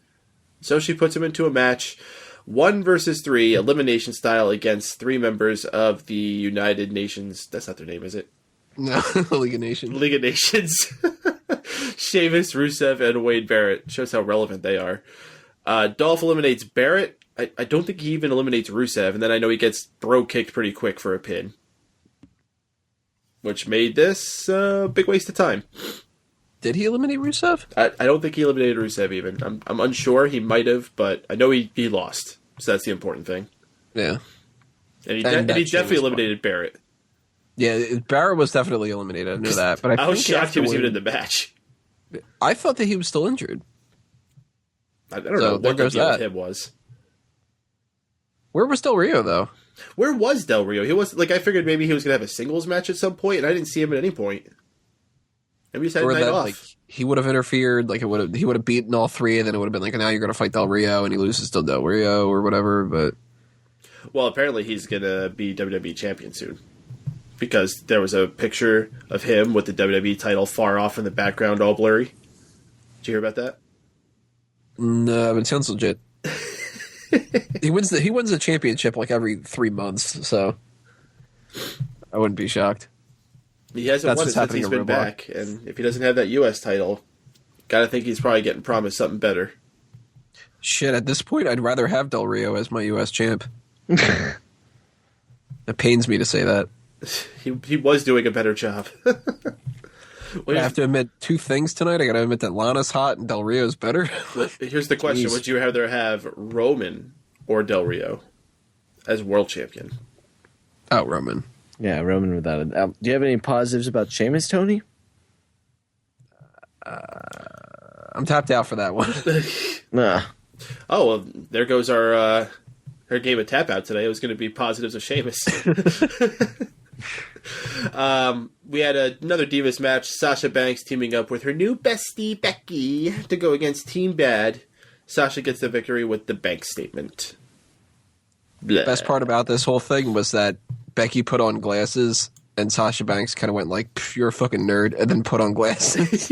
So she puts him into a match, 1 versus 3, elimination style, against 3 members of the United Nations. That's not their name, is it? No, League of Nations. League of Nations. Sheamus, Rusev, and Wade Barrett. Shows how relevant they are. Dolph eliminates Barrett. I don't think he even eliminates Rusev, and then I know he gets throw kicked pretty quick for a pin. Which made this a big waste of time. Did he eliminate Rusev? I don't think he eliminated Rusev even. I'm unsure. He might have, but I know he lost. So that's the important thing. Yeah. And he definitely eliminated Barrett. Yeah, Barrett was definitely eliminated. I knew that. But I was shocked he was even in the match. I thought that he was still injured. I don't know what the deal with him was. Where was Del Rio, though? Where was Del Rio? He was I figured maybe he was going to have a singles match at some point, and I didn't see him at any point. Maybe he's had a night off. Like, he would have interfered. Like he would have beaten all 3, and then it would have been like, now you're going to fight Del Rio, and he loses to Del Rio or whatever. But well, apparently he's going to be WWE champion soon, because there was a picture of him with the WWE title far off in the background, all blurry. Did you hear about that? No, it sounds legit. He wins the championship like every 3 months, so I wouldn't be shocked. He hasn't won it since he's been back, and if he doesn't have that U.S. title, gotta think he's probably getting promised something better. Shit, at this point, I'd rather have Del Rio as my U.S. champ. It pains me to say that. He was doing a better job. I have to admit 2 things tonight. I gotta admit that Lana's hot and Del Rio's better. Here's the question. Would you rather have Roman or Del Rio as world champion? Oh, Roman. Yeah, Roman without a doubt. Do you have any positives about Sheamus, Tony? I'm tapped out for that one. Nah. Oh, well, there goes our game of tap out today. It was going to be positives of Sheamus. We had another Divas match. Sasha Banks teaming up with her new bestie, Becky, to go against Team Bad. Sasha gets the victory with the bank statement. Blah. Best part about this whole thing was that Becky put on glasses, and Sasha Banks kind of went like, you're a fucking nerd, and then put on glasses.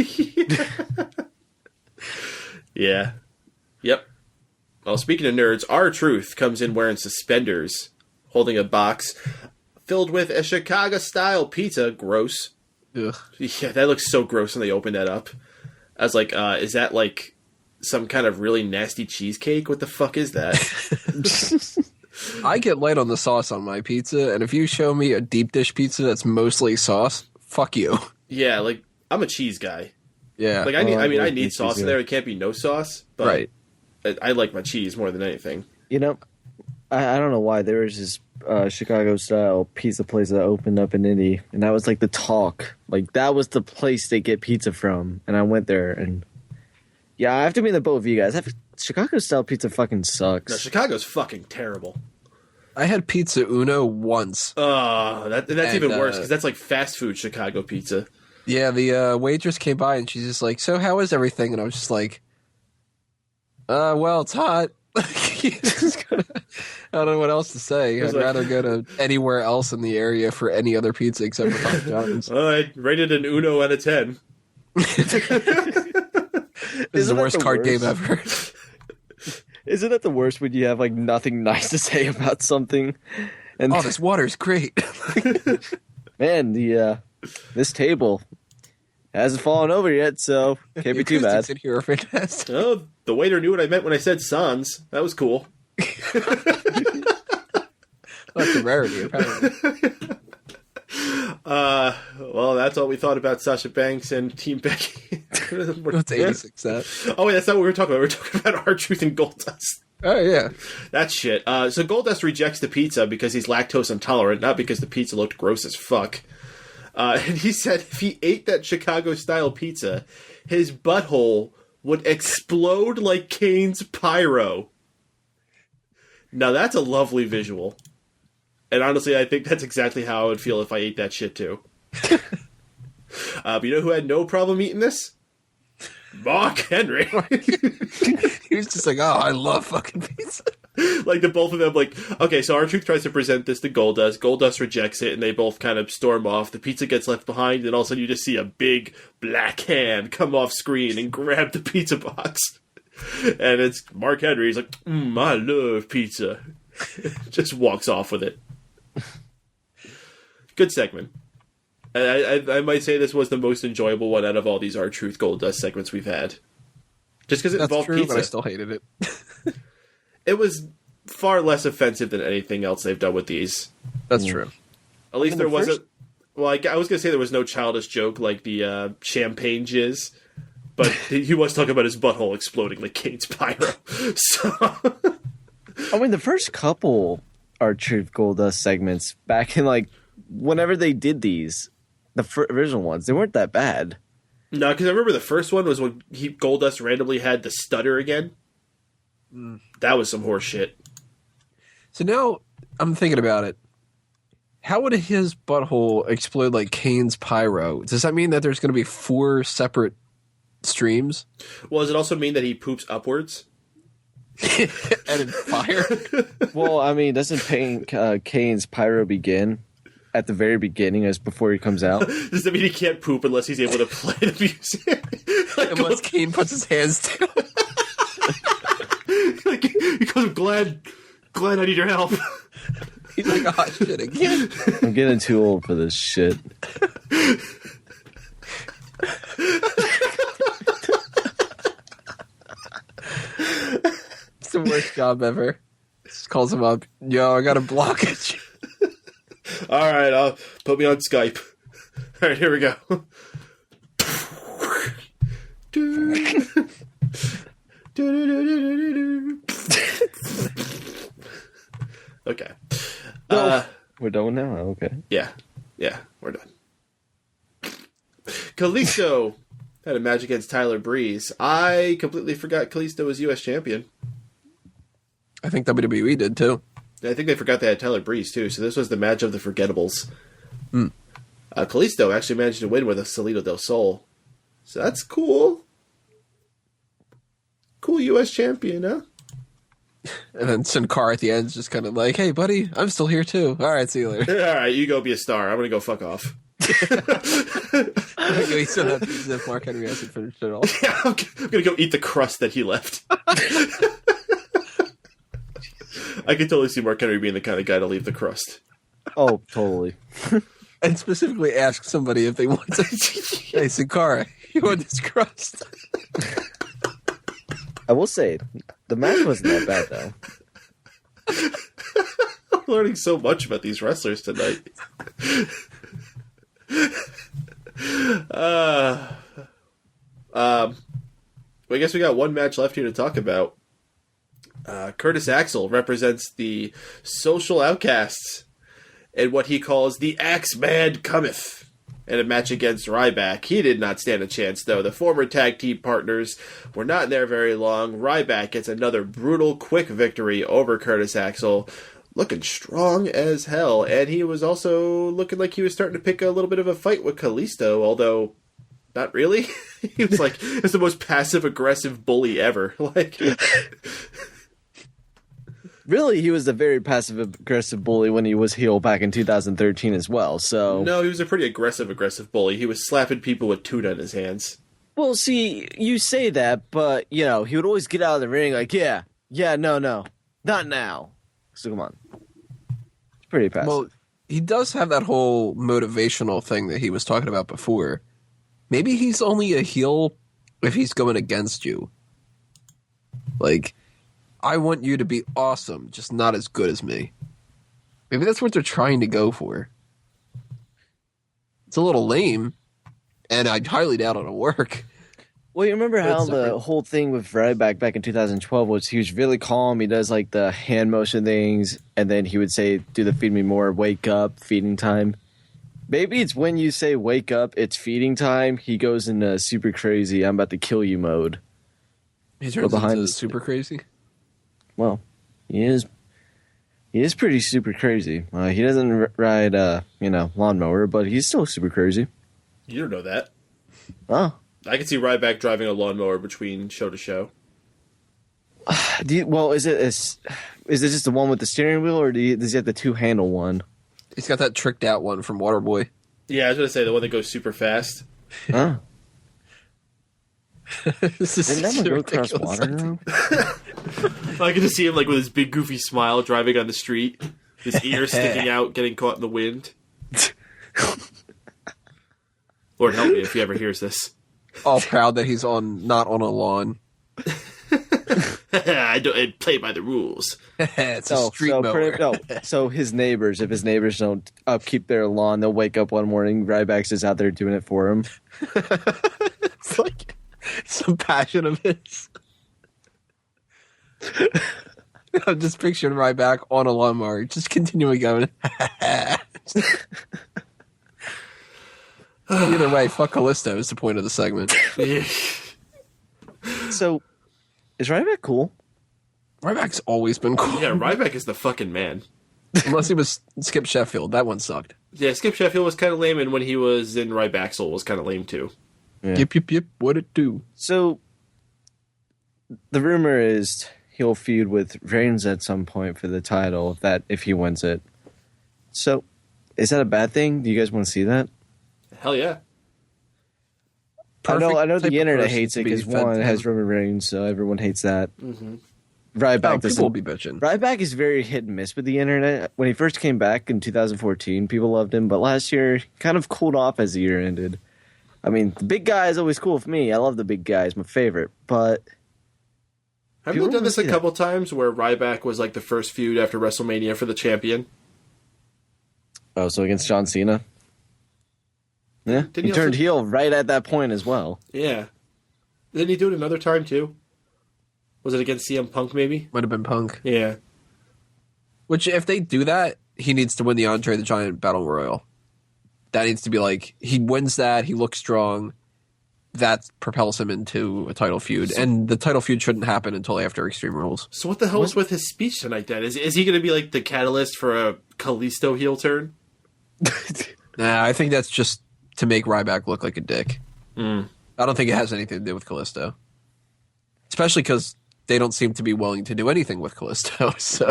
Yeah. Yep. Well, speaking of nerds, R-Truth comes in wearing suspenders, holding a box filled with a Chicago-style pizza. Gross. Ugh. Yeah, that looks so gross when they opened that up. I was like, is that like some kind of really nasty cheesecake? What the fuck is that? I get light on the sauce on my pizza, and if you show me a deep dish pizza that's mostly sauce, fuck you. Yeah, like, I'm a cheese guy. Yeah. Like I need sauce in there. It can't be no sauce. But Right. I like my cheese more than anything. You know, I don't know why there was this Chicago style pizza place that opened up in Indy, and that was like the talk. Like that was the place they get pizza from, and I went there, and yeah, I have to be in the boat with you guys. Chicago style pizza fucking sucks. No, Chicago's fucking terrible. I had pizza Uno once. That's even worse because that's like fast food Chicago pizza. Yeah, the waitress came by and she's just like, "So how is everything?" And I was just like, well, it's hot." I don't know what else to say. I'd rather go to anywhere else in the area for any other pizza except for Papa John's. I rated an Uno out of 10. This is the worst card game ever. Isn't that the worst when you have like nothing nice to say about something? And this water's great. Man, this table hasn't fallen over yet, so can't be too bad. In here are fantastic. Oh, the waiter knew what I meant when I said sans. That was cool. That's a rarity, apparently. Well, that's all we thought about Sasha Banks and Team Becky. What's 86 that? Oh, wait, that's not what we were talking about. We were talking about R-Truth and Goldust. Oh, yeah. That shit. So Goldust rejects the pizza because he's lactose intolerant, not because the pizza looked gross as fuck. And he said if he ate that Chicago-style pizza, his butthole would explode like Kane's pyro. Now, that's a lovely visual. And honestly, I think that's exactly how I would feel if I ate that shit, too. But you know who had no problem eating this? Mark Henry. He was just like, "Oh, I love fucking pizza." Like, the both of them, like, okay, so R-Truth tries to present this to Goldust. Goldust rejects it, and they both kind of storm off. The pizza gets left behind, and all of a sudden you just see a big black hand come off screen and grab the pizza box. And it's Mark Henry. He's like, I love pizza. Just walks off with it. Good segment. I might say this was the most enjoyable one out of all these R-Truth Goldust segments we've had. Just because it involved true, pizza. But I still hated it. It was far less offensive than anything else they've done with these. That's true. At least there wasn't... Well, I was going to say there was no childish joke like the champagne jizz, but he was talking about his butthole exploding like Kane's pyro. So... I mean, the first couple R-Truth Goldust segments back in, like, whenever they did these, the original ones, they weren't that bad. No, because I remember the first one was when Goldust randomly had the stutter again. That was some horse shit. So now I'm thinking about it. How would his butthole explode like Kane's pyro? Does that mean that there's going to be 4 separate streams? Well, does it also mean that he poops upwards? And in fire? Well, I mean, doesn't Kane's pyro begin at the very beginning as before he comes out? Does that mean he can't poop unless he's able to play the music? Like, Unless Kane puts his hands down. like, he goes, glad I need your help. He's like, "Oh, shit, again." I'm getting too old for this shit. It's the worst job ever. Just calls him up. "Yo, I got a blockage." All right, I'll put me on Skype. All right, here we go. Okay. We're done now? Okay. Yeah, we're done. Kalisto had a match against Tyler Breeze. I completely forgot Kalisto was U.S. champion. I think WWE did too. I think they forgot they had Tyler Breeze too, so this was the match of the forgettables. Kalisto actually managed to win with a Salito del Sol. So that's cool. Cool U.S. champion, huh? And then Sin Cara at the end is just kind of like, "Hey, buddy, I'm still here too. All right, see you later." All right, you go be a star. I'm going to go fuck off. He said that as if Mark Henry hasn't finished it all. Yeah, I'm going to go eat the crust that he left. I can totally see Mark Henry being the kind of guy to leave the crust. Oh, totally. And specifically ask somebody if they want to. "Hey, Sin Cara, you want this crust?" I will say, the match wasn't that bad, though. I'm learning so much about these wrestlers tonight. Well, I guess we got one match left here to talk about. Curtis Axel represents the social outcasts in what he calls the Axeman Cometh in a match against Ryback. He did not stand a chance, though. The former tag team partners were not in there very long. Ryback gets another brutal, quick victory over Curtis Axel, looking strong as hell, and he was also looking like he was starting to pick a little bit of a fight with Kalisto, although not really. He was like, it's the most passive-aggressive bully ever. Like... Really, he was a very passive-aggressive bully when he was heel back in 2013 as well, so... No, he was a pretty aggressive bully. He was slapping people with tuna in his hands. Well, see, you say that, but, you know, he would always get out of the ring like, no, not now. So come on. It's pretty passive. Well, he does have that whole motivational thing that he was talking about before. Maybe he's only a heel if he's going against you. Like... I want you to be awesome, just not as good as me. Maybe that's what they're trying to go for. It's a little lame, and I highly doubt it'll work. Well, you remember how the whole thing with Ryback back in 2012 was he was really calm, he does like the hand motion things, and then he would say, do the feed me more, wake up, feeding time. Maybe it's when you say wake up, it's feeding time, he goes into super crazy, I'm about to kill you mode. He turns into super crazy? Well, he is pretty super crazy. He doesn't ride, lawnmower, but he's still super crazy. You don't know that. Oh. I can see Ryback driving a lawnmower between show to show. Is it just the one with the steering wheel, or does he have the two-handle one? He's got that tricked out one from Waterboy. Yeah, I was going to say, the one that goes super fast. Huh. This is Didn't that go across water now? I can just see him like with his big goofy smile driving on the street, his ears sticking out, getting caught in the wind. Lord help me if he ever hears this. All proud that he's not on a lawn. I play by the rules. It's a street mower. So his neighbors, if his neighbors don't upkeep their lawn, they'll wake up one morning, Ryback's just out there doing it for him. It's like some passion of his. I'm just picturing Ryback on a lawnmower, just continuing going. Either way, fuck Kalisto is the point of the segment. So, is Ryback cool? Ryback's always been cool. Yeah, Ryback is the fucking man. Unless he was Skip Sheffield. That one sucked. Yeah, Skip Sheffield was kind of lame, and when he was in Rybaxel was kind of lame too. Yeah. Yip, what'd it do? So, the rumor is he'll feud with Reigns at some point for the title, if he wins it. So, is that a bad thing? Do you guys want to see that? Hell yeah. I know the internet hates it because one, it has Roman Reigns, so everyone hates that. Mm-hmm. Ryback people will be bitching. Ryback is very hit and miss with the internet. When he first came back in 2014, people loved him, but last year, he kind of cooled off as the year ended. I mean, the big guy is always cool for me. I love the big guy. He's my favorite, but... Haven't they done this a couple times where Ryback was like the first feud after WrestleMania for the champion? Oh, so against John Cena? Yeah, he turned heel right at that point as well. Yeah. Didn't he do it another time too? Was it against CM Punk maybe? Might have been Punk. Yeah. Which, if they do that, he needs to win the Andre the Giant Battle Royal. That needs to be like, he wins that, he looks strong, that propels him into a title feud. And the title feud shouldn't happen until after Extreme Rules. So what the hell is with his speech tonight then? Is he going to be like the catalyst for a Kalisto heel turn? Nah, I think that's just to make Ryback look like a dick. Mm. I don't think it has anything to do with Kalisto. Especially because they don't seem to be willing to do anything with Kalisto. So,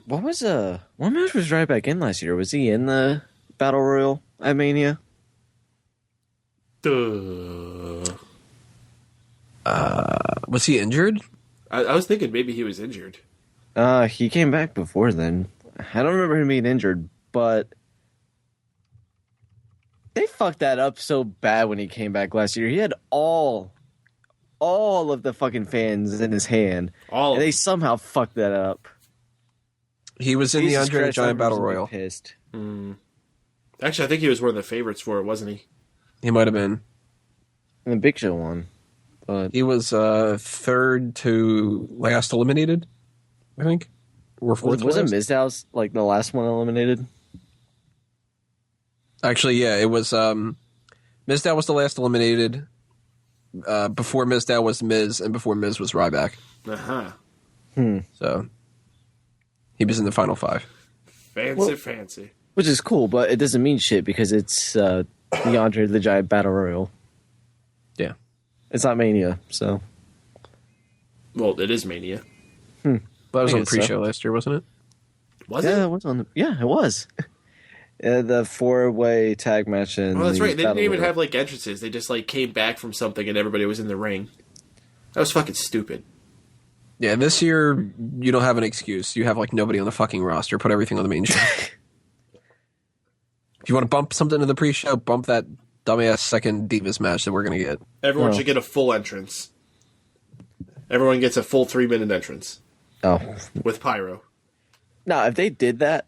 What match was Ryback in last year? Was he in the Battle Royal at Mania? Was he injured? I was thinking maybe he was injured. He came back before then. I don't remember him being injured, but they fucked that up so bad when he came back last year. He had all of the fucking fans in his hand. And they somehow fucked that up. He was in the Andre the Giant Battle Royal. Pissed. Actually, I think he was one of the favorites for it, wasn't he? He might have been. And the Big Show won. But he was third to last eliminated, I think, or fourth. Wasn't Mizdow like the last one eliminated? Actually, yeah, it was. Mizdow was the last eliminated. Before Mizdow was Miz, and before Miz was Ryback. So he was in the final 5. Fancy. Which is cool, but it doesn't mean shit because it's the Andre the Giant Battle Royal. Yeah. It's not Mania, so. Well, it is Mania. But it was on guess pre-show last year, wasn't it? Was it? It was on. Yeah, it was. The 4-way tag match. And that's right. They didn't even Royal. have like entrances. They just like came back from something and everybody was in the ring. That was fucking stupid. Yeah, this year you don't have an excuse. You have like nobody on the fucking roster. Put everything on the main show. If you want to bump something to the pre-show, bump that dumbass second Divas match that we're going to get. Everyone should get a full entrance. Everyone gets a full 3-minute entrance. Oh. With pyro. Now, if they did that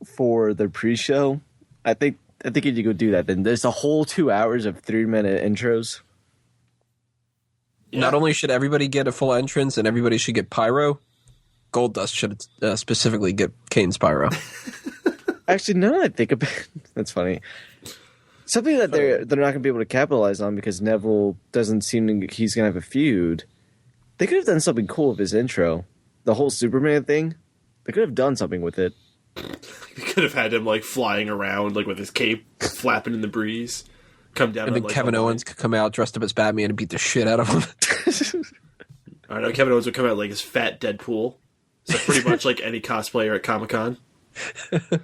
for the pre-show, I think if you go do that, then there's a whole 2 hours of 3-minute intros. Yeah. Not only should everybody get a full entrance and everybody should get pyro, Goldust should specifically get Kane's pyro. Actually, now that I think about it, that's funny. Something that they're not going to be able to capitalize on because Neville doesn't seem he's going to have a feud. They could have done something cool with his intro. The whole Superman thing, they could have done something with it. They could have had him like flying around like with his cape flapping in the breeze. Come down And then like, Kevin Owens could come out dressed up as Batman and beat the shit out of him. I know Kevin Owens would come out like his fat Deadpool. So pretty much like any cosplayer at Comic-Con.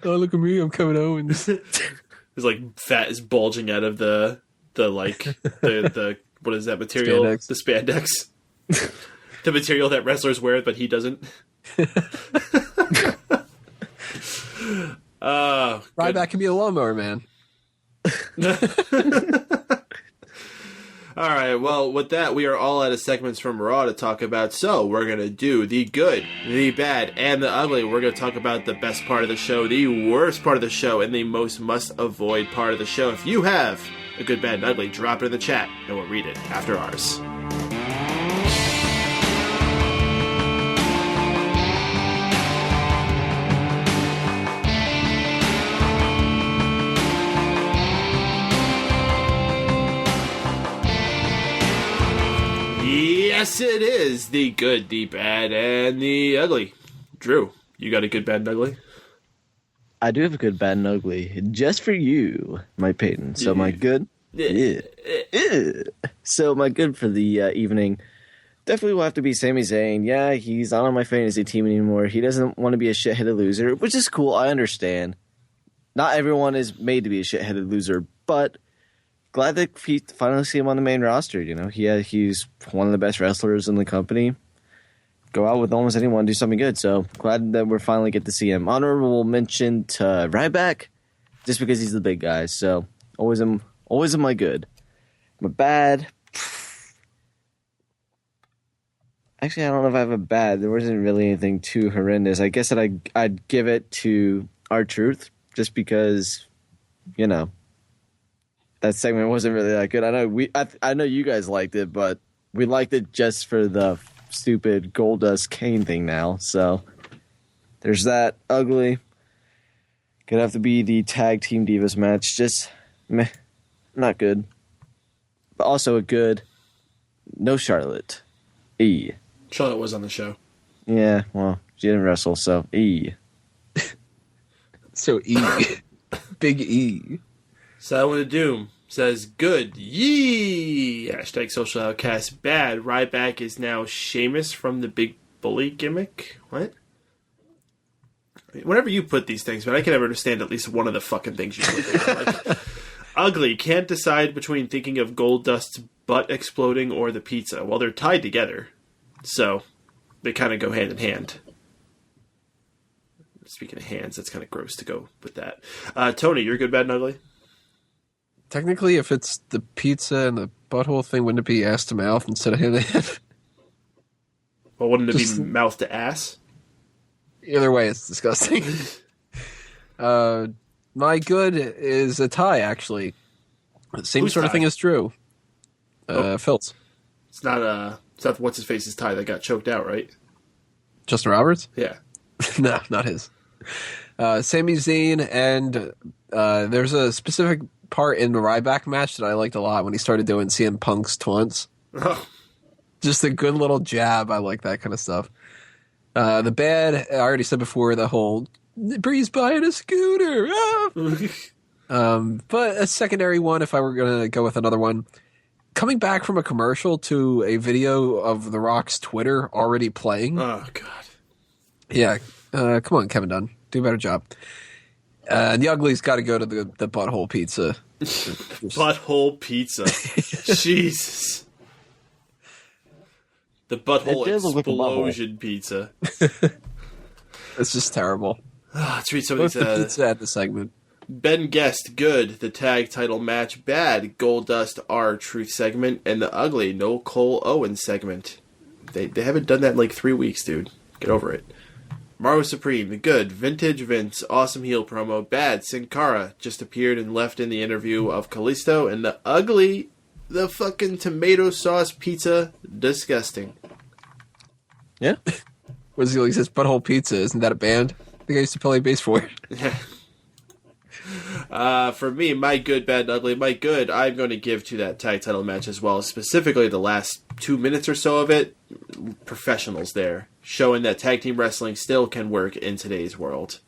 Oh, look at me, I'm Kevin Owens. His like fat is bulging out of the what is that material? Spandex. The spandex. The material that wrestlers wear, but he doesn't. Ryback can be a lawnmower man. All right, well, with that, we are all out of segments from Raw to talk about, so we're going to do the good, the bad, and the ugly. We're going to talk about the best part of the show, the worst part of the show, and the most must-avoid part of the show. If you have a good, bad, and ugly, drop it in the chat, and we'll read it after ours. Yes, it is the good, the bad, and the ugly. Drew, you got a good, bad, and ugly? I do have a good, bad, and ugly just for you, my Peyton. So my good, So my good for the evening definitely will have to be Sami Zayn. Yeah, he's not on my fantasy team anymore. He doesn't want to be a shit-headed loser, which is cool. I understand. Not everyone is made to be a shit-headed loser, but glad that we finally see him on the main roster. You know, he's one of the best wrestlers in the company. Go out with almost anyone, do something good. So glad that we're finally get to see him. Honorable mention to Ryback, just because he's the big guy. So always am my good. My bad. Actually, I don't know if I have a bad. There wasn't really anything too horrendous. I guess that I'd give it to R-Truth, just because, you know, that segment wasn't really that good. I know you guys liked it, but we liked it just for the stupid Goldust Kane thing now. So there's that. Ugly. Gonna have to be the Tag Team Divas match. Just meh. Not good. But also a good. No Charlotte. E. Charlotte was on the show. Yeah, well, she didn't wrestle, so E. So E. Big E. Silent of Doom says, good, yee! Hashtag social outcast. Bad, Ryback is now Sheamus from the Big Bully gimmick. What? Whenever you put these things, but I can never understand at least one of the fucking things you put there. Like, ugly, can't decide between thinking of Goldust's butt exploding or the pizza. Well, they're tied together, so they kind of go hand in hand. Speaking of hands, that's kind of gross to go with that. Tony, you're good, bad, and ugly? Technically, if it's the pizza and the butthole thing, wouldn't it be ass to mouth instead of hand to hand? Well, wouldn't it be mouth to ass? Either way, it's disgusting. My good is a tie, actually. Same Who's sort of tie? thing as Drew. Phil's. It's not what's his face's tie that got choked out, right? Justin Roberts? Yeah. No, not his. Sami Zayn, and there's a specific part in the Ryback match that I liked a lot when he started doing CM Punk's taunts. Oh. Just a good little jab. I like that kind of stuff. The bad, I already said before, the whole Bree's buying a scooter. Ah! But a secondary one, if I were going to go with another one, coming back from a commercial to a video of The Rock's Twitter already playing. Oh, God. Yeah. Come on, Kevin Dunn. Do a better job. The Ugly's got to go to the butthole pizza. Butthole pizza. Jesus. The butthole explosion pizza. It's just terrible. Let's read some of these. The pizza at the segment. Ben Guest, good. The tag title match, bad. Goldust, R-Truth segment. And the ugly, no Cole Owens segment. They haven't done that in like 3 weeks, dude. Get over it. Mauro Supreme, the good. Vintage Vince, awesome heel promo. Bad. Sin Cara just appeared and left in the interview of Kalisto. And the ugly, the fucking tomato sauce pizza, disgusting. Yeah. What is he like? Says butthole pizza. Isn't that a band? I think I used to play bass for it. Yeah. For me, my good, bad, and ugly. My good, I'm going to give to that tag title match as well. Specifically, the last 2 minutes or so of it. Professionals there. Showing that tag team wrestling still can work in today's world.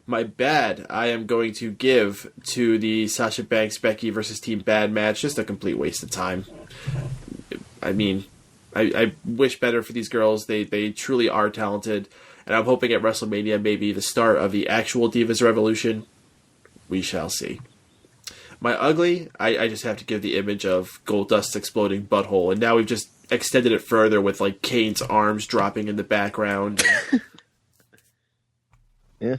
My bad, I am going to give to the Sasha Banks Becky versus Team Bad match. Just a complete waste of time. I mean, I wish better for these girls. They truly are talented. And I'm hoping at WrestleMania, maybe the start of the actual Divas Revolution. We shall see. My ugly, I just have to give the image of Goldust's exploding butthole. And now we've just extended it further with like Kane's arms dropping in the background. Yeah.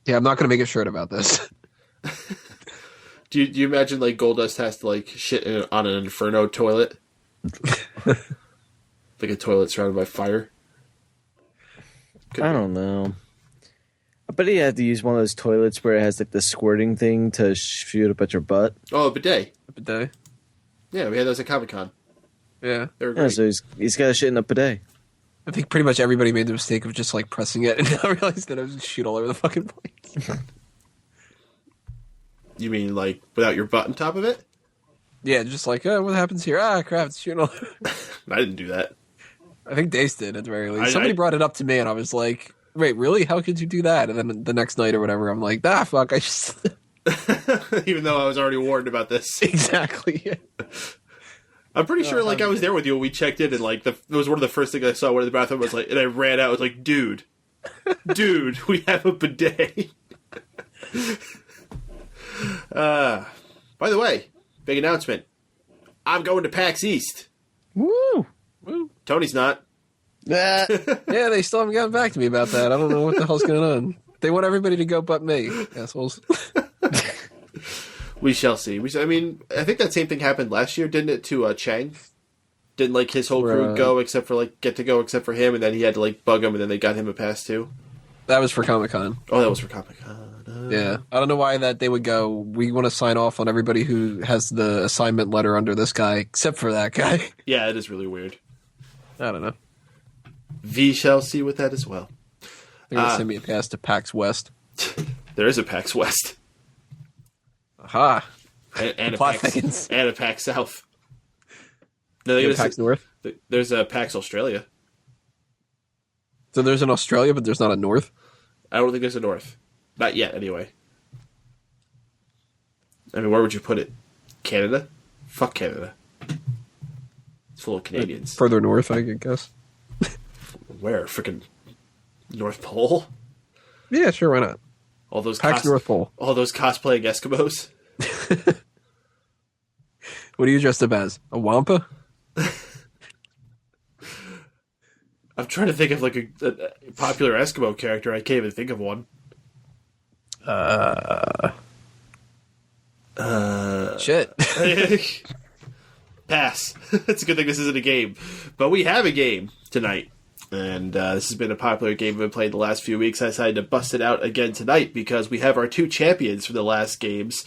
Yeah, I'm not going to make a shirt about this. Do you imagine like Goldust has to like shit on an Inferno toilet? Like a toilet surrounded by fire? I don't know. I bet he had to use one of those toilets where it has like the squirting thing to shoot up at your butt. Oh, a bidet. A bidet? Yeah, we had those at Comic-Con. Yeah. They were Yeah, great. so he's got to shit in a bidet. I think pretty much everybody made the mistake of just like pressing it and now realized that it was shoot all over the fucking place. You mean like without your butt on top of it? Yeah, just like, oh, what happens here? Ah, crap, it's shooting all over. I didn't do that. I think Dace did at the very least. Somebody brought it up to me and I was like, wait, really? How could you do that? And then the next night or whatever, I'm like, fuck, I just... Even though I was already warned about this. Exactly. Yeah. I'm pretty sure like I was there with you when we checked in and like it was one of the first things I saw when the bathroom was like, and I ran out, I was like, dude, we have a bidet. By the way, big announcement. I'm going to PAX East. Woo! Tony's not. Yeah, they still haven't gotten back to me about that. I don't know what the hell's going on. They want everybody to go but me, assholes. We shall see. I mean, I think that same thing happened last year, didn't it, to Chang? Didn't like his whole crew go except for except for him, and then he had to like bug him, and then they got him a pass too. That was for Comic-Con. Oh, that was for Comic-Con. Yeah, I don't know why that they would go. We want to sign off on everybody who has the assignment letter under this guy, except for that guy. Yeah, it is really weird. I don't know. We shall see with that as well. They're going to send me a pass to PAX West. There is a PAX West. Aha. And a PAX South. No, a PAX North? There's a PAX Australia. So there's an Australia, but there's not a North? I don't think there's a North. Not yet, anyway. I mean, where would you put it? Canada? Fuck Canada. It's full of Canadians. Further north, I guess. Where? Freaking North Pole? Yeah, sure, why not? All those PAX North Pole. All those cosplaying Eskimos? What are you dressed up as? A Wampa? I'm trying to think of like a popular Eskimo character. I can't even think of one. Shit. Pass. It's a good thing this isn't a game. But we have a game tonight. And this has been a popular game we've been playing the last few weeks. I decided to bust it out again tonight because we have our two champions from the last games.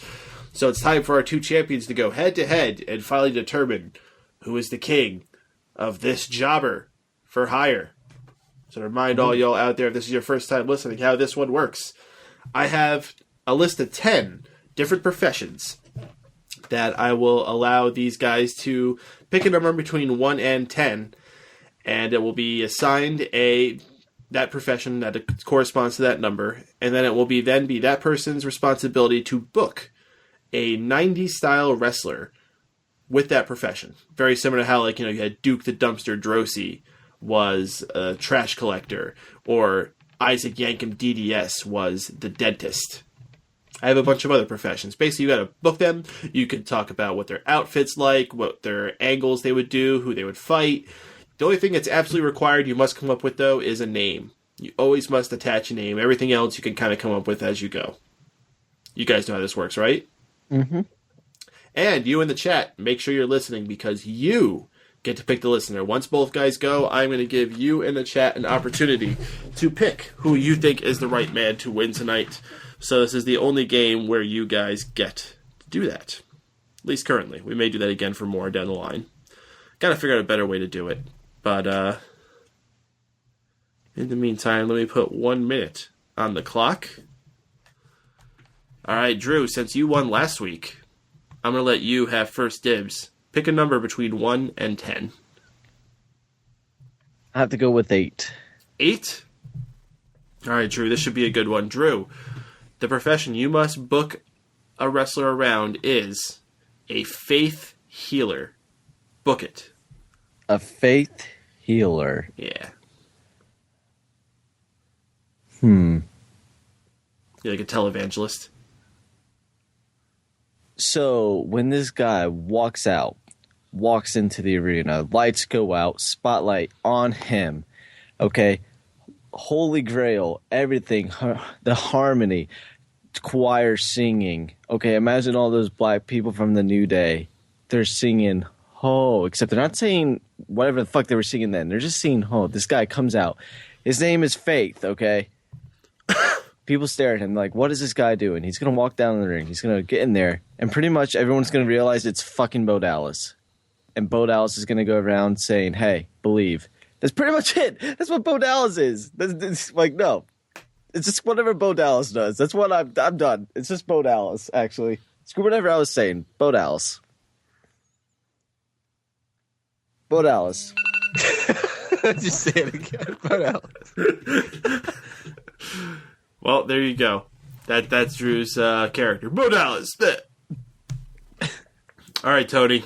So it's time for our two champions to go head-to-head and finally determine who is the king of this jobber for hire. So to remind all y'all out there, if this is your first time listening, how this one works. I have a list of 10 different professions that I will allow these guys to pick a number between 1 and 10, and it will be assigned that profession that corresponds to that number, and then it will be that person's responsibility to book a 90s style wrestler with that profession. Very similar to how, like, you had Duke the Dumpster Droese was a trash collector, or Isaac Yankem DDS was the dentist. I have a bunch of other professions. Basically, you got to book them. You can talk about what their outfits like, what their angles they would do, who they would fight. The only thing that's absolutely required you must come up with, though, is a name. You always must attach a name. Everything else you can kind of come up with as you go. You guys know how this works, right? Mm-hmm. And you in the chat, make sure you're listening, because you get to pick the listener. Once both guys go, I'm going to give you in the chat an opportunity to pick who you think is the right man to win tonight. So this is the only game where you guys get to do that. At least currently. We may do that again for more down the line. Got to figure out a better way to do it. But in the meantime, let me put 1 minute on the clock. All right, Drew, since you won last week, I'm going to let you have first dibs. Pick a number between 1 and 10. I have to go with 8. 8? All right, Drew, this should be a good one. Drew, the profession you must book a wrestler around is a faith healer. Book it. A faith healer. Yeah. You're like a televangelist. So when this guy walks into the arena, lights go out, spotlight on him, okay, Holy Grail, everything, the harmony, choir singing, okay, imagine all those black people from the New Day, they're singing, oh, except they're not saying whatever the fuck they were singing then, they're just singing, oh, this guy comes out, his name is Faith, okay? People stare at him like, what is this guy doing? He's going to walk down the ring. He's going to get in there. And pretty much everyone's going to realize it's fucking Bo Dallas. And Bo Dallas is going to go around saying, hey, believe. That's pretty much it. That's what Bo Dallas is. That's like, no. It's just whatever Bo Dallas does. That's what I'm done. It's just Bo Dallas, actually. Screw whatever I was saying. Bo Dallas. Bo Dallas. Just say it again. Bo Dallas. Well, there you go. That's Drew's character. Bo Dallas. All right, Tony.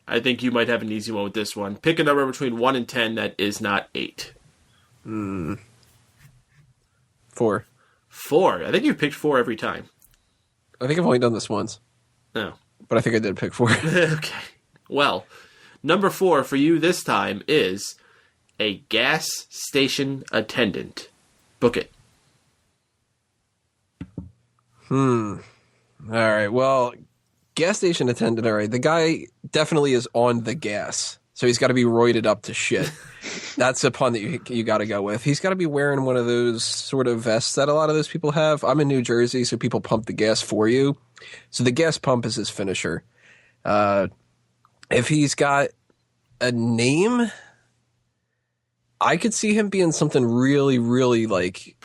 I think you might have an easy one with this one. Pick a number between 1 and 10 that is not 8. 4. 4. I think you picked 4 every time. I think I've only done this once. No. But I think I did pick 4. Okay. Well, number 4 for you this time is a gas station attendant. Book it. All right. Well, gas station attendant. All right. The guy definitely is on the gas. So he's got to be roided up to shit. That's a pun that you got to go with. He's got to be wearing one of those sort of vests that a lot of those people have. I'm in New Jersey, so people pump the gas for you. So the gas pump is his finisher. If he's got a name, I could see him being something really, really like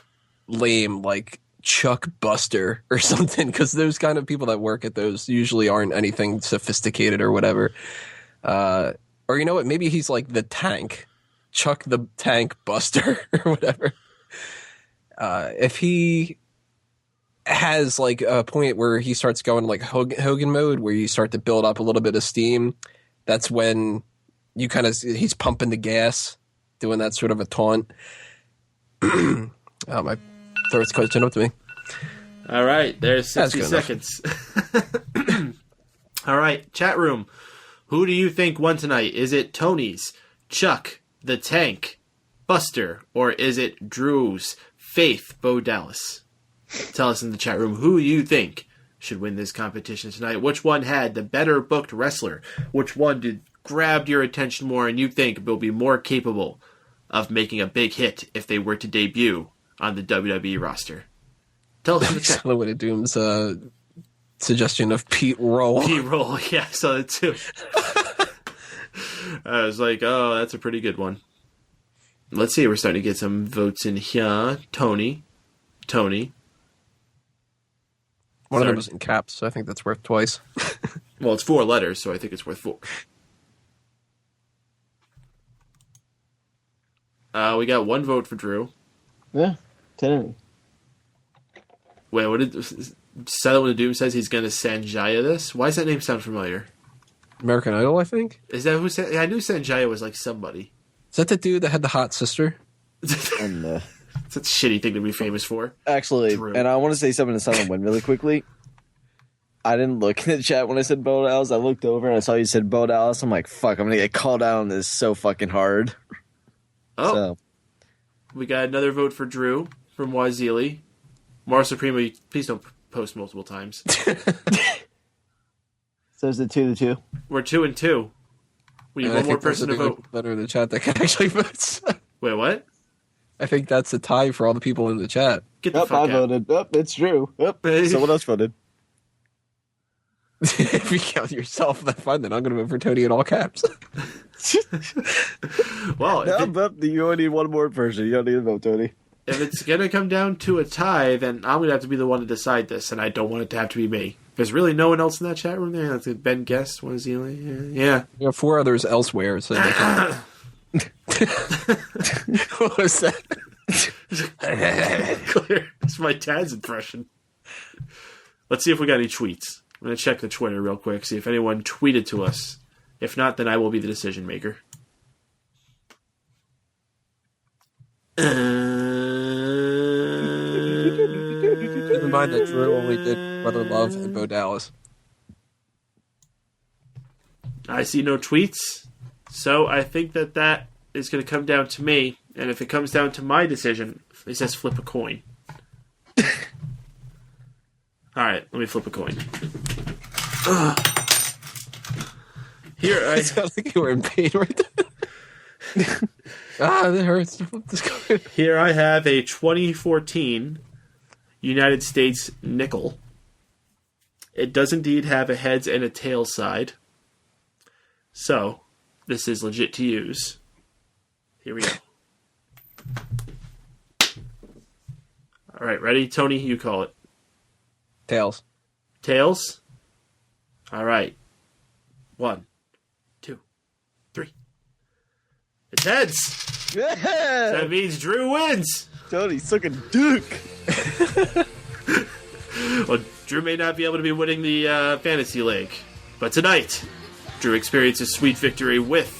lame, like Chuck Buster or something, because those kind of people that work at those usually aren't anything sophisticated or whatever. Or you know what? Maybe he's like the Tank, Chuck the Tank Buster or whatever. If he has like a point where he starts going like Hogan mode, where you start to build up a little bit of steam, that's when you kind of he's pumping the gas, doing that sort of a taunt. Oh, my throat's catching up to me. All right, there's 60 seconds. All right, chat room. Who do you think won tonight? Is it Tony's, Chuck, the Tank, Buster, or is it Drew's, Faith, Bo Dallas? Tell us in the chat room who you think should win this competition tonight. Which one had the better booked wrestler? Which one grabbed your attention more and you think will be more capable of making a big hit if they were to debut on the WWE roster? Tell us in the chat. What it dooms suggestion of Pete Roll. Pete Roll, yeah, I saw that too. I was like, oh, that's a pretty good one. Let's see, we're starting to get some votes in here. Tony. One of them was in caps, so I think that's worth twice. Well, it's 4 letters, so I think it's worth 4. We got 1 vote for Drew. Yeah, 10. Wait, what did Silent of Doom says he's going to Sanjaya this? Why does that name sound familiar? American Idol, I think. Is that who? I knew Sanjaya was like somebody. Is that the dude that had the hot sister? And, It's a shitty thing to be famous for. actually, Drew. and I want to say something to Silent Win really quickly. I didn't look in the chat when I said Bo Dallas. I looked over and I saw you said Bo Dallas. I'm like, fuck, I'm going to get called out on this so fucking hard. Oh, So, we got another vote for Drew from Wazili. Mara Supremo, please don't post multiple times. so is it 2-2? We're 2-2. We need And one I more think there's person to a vote. letter in the chat that can actually vote. Wait, what? I think that's a tie for all the people in the chat. Get the Yep, fuck I out. voted. Yep, it's true. Yep, someone else voted. If you count yourself, that's fine. Then I'm going to vote for Tony in all caps. Well, No, but you only need one more person. You don't need to vote, Tony. if it's going to come down to a tie, then I'm going to have to be the one to decide this, and I don't want it to have to be me. There's really no one else in that chat room there. That's Ben Guest, Wazili. Yeah. We have 4 others elsewhere. So what was that? Clear. It's my Taz impression. Let's see if we got any tweets. I'm going to check the Twitter real quick, see if anyone tweeted to us. If not, then I will be the decision maker. Keep in mind that Drew only did Brother Love and Bo Dallas. I see no tweets, so I think that is going to come down to me. And if it comes down to my decision, it says flip a coin. All right, let me flip a coin. Here It sounded like you were in pain right there. That hurts to flip this coin. Here I have a 2014 United States nickel. It does indeed have a heads and a tails side. So, this is legit to use. Here we go. All right, ready? Tony, you call it. Tails. Tails? All right. 1, 2, 3. It's heads! Yeah! That means Drew wins! Tony, suck a dick. Well, Drew may not be able to be winning the fantasy league, but tonight, Drew experiences sweet victory with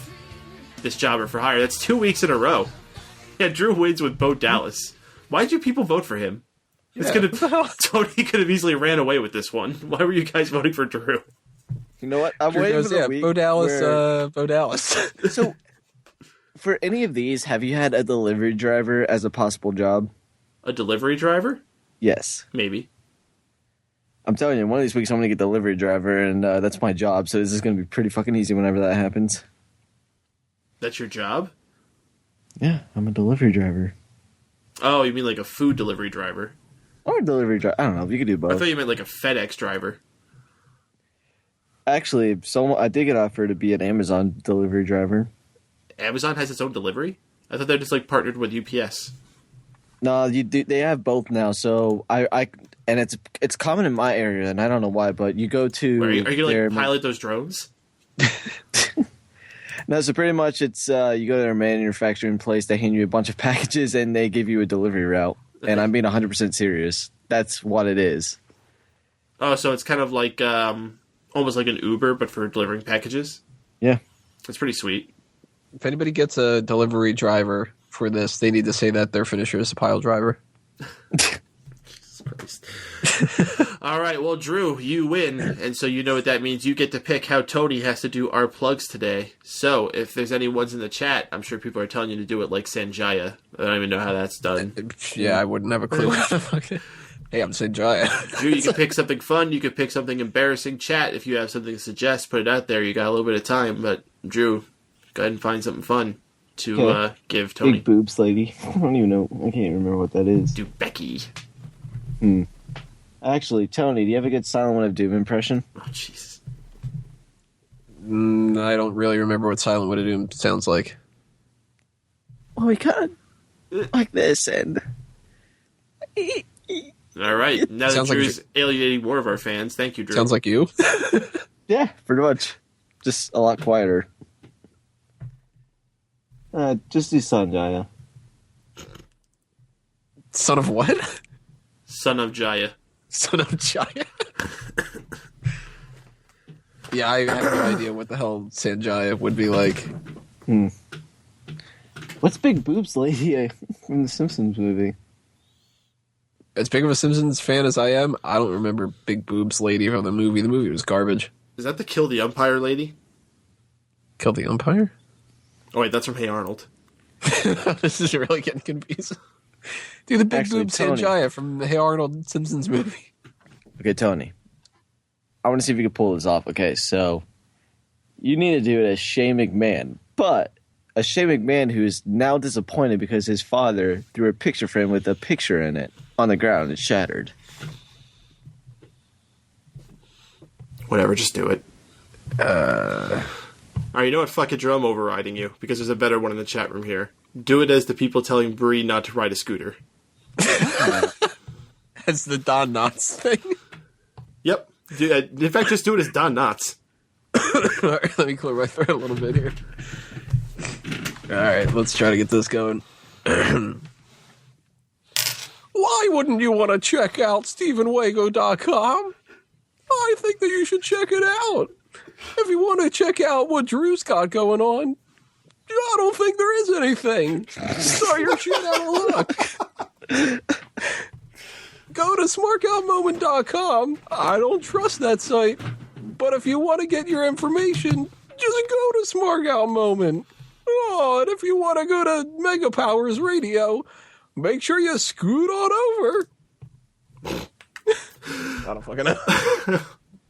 this jobber for hire. That's 2 weeks in a row. Yeah, Drew wins with Bo Dallas. Why'd you people vote for him? Tony could have easily ran away with this one. Why were you guys voting for Drew? You know what? I'm Drew waiting goes, for the week Bo Dallas, where- Bo Dallas. So, for any of these, have you had a delivery driver as a possible job? A delivery driver? Yes. Maybe. I'm telling you, one of these weeks I'm going to get delivery driver, and that's my job, so this is going to be pretty fucking easy whenever that happens. That's your job? Yeah, I'm a delivery driver. Oh, you mean like a food delivery driver? Or a delivery driver. I don't know. You could do I both. thought you meant like a FedEx driver. Actually, I did get offered to be an Amazon delivery driver. Amazon has its own delivery? I thought they're just like partnered with UPS. No, they have both now. So and it's common in my area, and I don't know why, but you go to Are you gonna like pilot those drones? No, so pretty much it's you go to their manufacturing place, they hand you a bunch of packages, and they give you a delivery route. And I'm being 100% serious. That's what it is. Oh, so it's kind of like almost like an Uber, but for delivering packages? Yeah. That's pretty sweet. If anybody gets a delivery driver for this, they need to say that their finisher is a pile driver. Christ. All right, well, Drew, you win, and so you know what that means. You get to pick how Tony has to do our plugs today. So, if there's any ones in the chat, I'm sure people are telling you to do it like Sanjaya. I don't even know how that's done. Yeah, I wouldn't have a clue. Hey, I'm Sanjaya. Drew, you can pick something fun. You can pick something embarrassing. Chat, if you have something to suggest, put it out there. You got a little bit of time, but Drew, go ahead and find something fun to give Tony. Big boobs lady. I don't even know. I can't even remember what that is. Do Becky. Actually, Tony, do you have a good Silent One of Doom impression? Oh, Jesus. I don't really remember what Silent Would Have Doom sounds like. Well, we kind of like this, and... All right. Now that Sounds like Drew's alienating more of our fans. Thank you, Drew. Sounds like you. Yeah, pretty much. Just a lot quieter. Just do Sanjaya. Son of what? Son of Jaya. Son of Jaya. Yeah, I have no idea what the hell Sanjaya would be like. What's Big Boobs Lady from the Simpsons movie? As big of a Simpsons fan as I am, I don't remember Big Boobs Lady from the movie. The movie was garbage. Is that the Kill the Umpire lady? Kill the Umpire? Oh, wait, that's from Hey Arnold. This is really getting confusing. Dude, the Big Boob Sanjaya from the Hey Arnold Simpsons movie. Okay, Tony. I want to see if you can pull this off. Okay, so you need to do it as Shane McMahon, but a Shane McMahon who is now disappointed because his father threw a picture frame with a picture in it on the ground and shattered. Whatever, just do it. All right, you know what? Fuck it, Drew, I'm overriding you because there's a better one in the chat room here. Do it as the people telling Brie not to ride a scooter. As the Don Knotts thing. Yep. In fact, just do it as Don Knotts. All right, let me clear my throat a little bit here. All right, let's try to get this going. Why wouldn't you want to check out StephenWago.com? I think that you should check it out. If you want to check out what Drew's got going on, I don't think there is anything. So you're shit out of luck. Go to smarkoutmoment.com. I don't trust that site. But if you want to get your information, just go to Smart Out Moment. Oh, and if you want to go to Mega Powers Radio, make sure you scoot on over. I don't fucking know.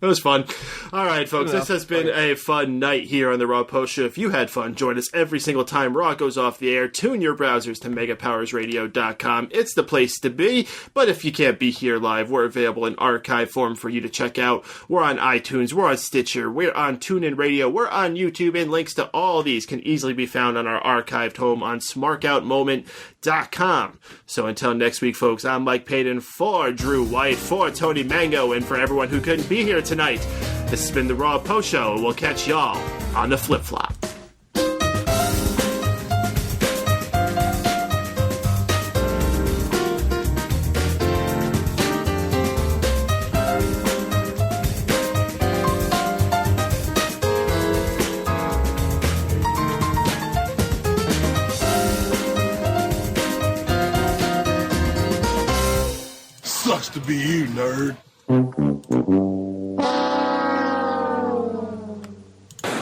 It was fun. All right, folks, this has been a fun night here on the Raw Post Show. If you had fun, join us every single time Raw goes off the air. Tune your browsers to megapowersradio.com. It's the place to be. But if you can't be here live, we're available in archive form for you to check out. We're on iTunes, we're on Stitcher, we're on TuneIn Radio, we're on YouTube, and links to all these can easily be found on our archived home on smarkoutmoment.com. So until next week, folks, I'm Mike Payton for Drew Wyatt, for Tony Mango, and for everyone who couldn't be here tonight. This has been the Raw Post Show. We'll catch y'all on the flip-flop. Sucks to be you, nerd.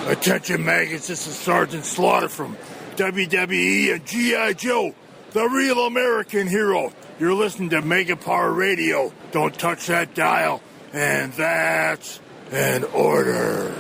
Attention maggots, this is Sergeant Slaughter from WWE and G.I. Joe, the real American hero. You're listening to Mega Power Radio. Don't touch that dial. And that's an order.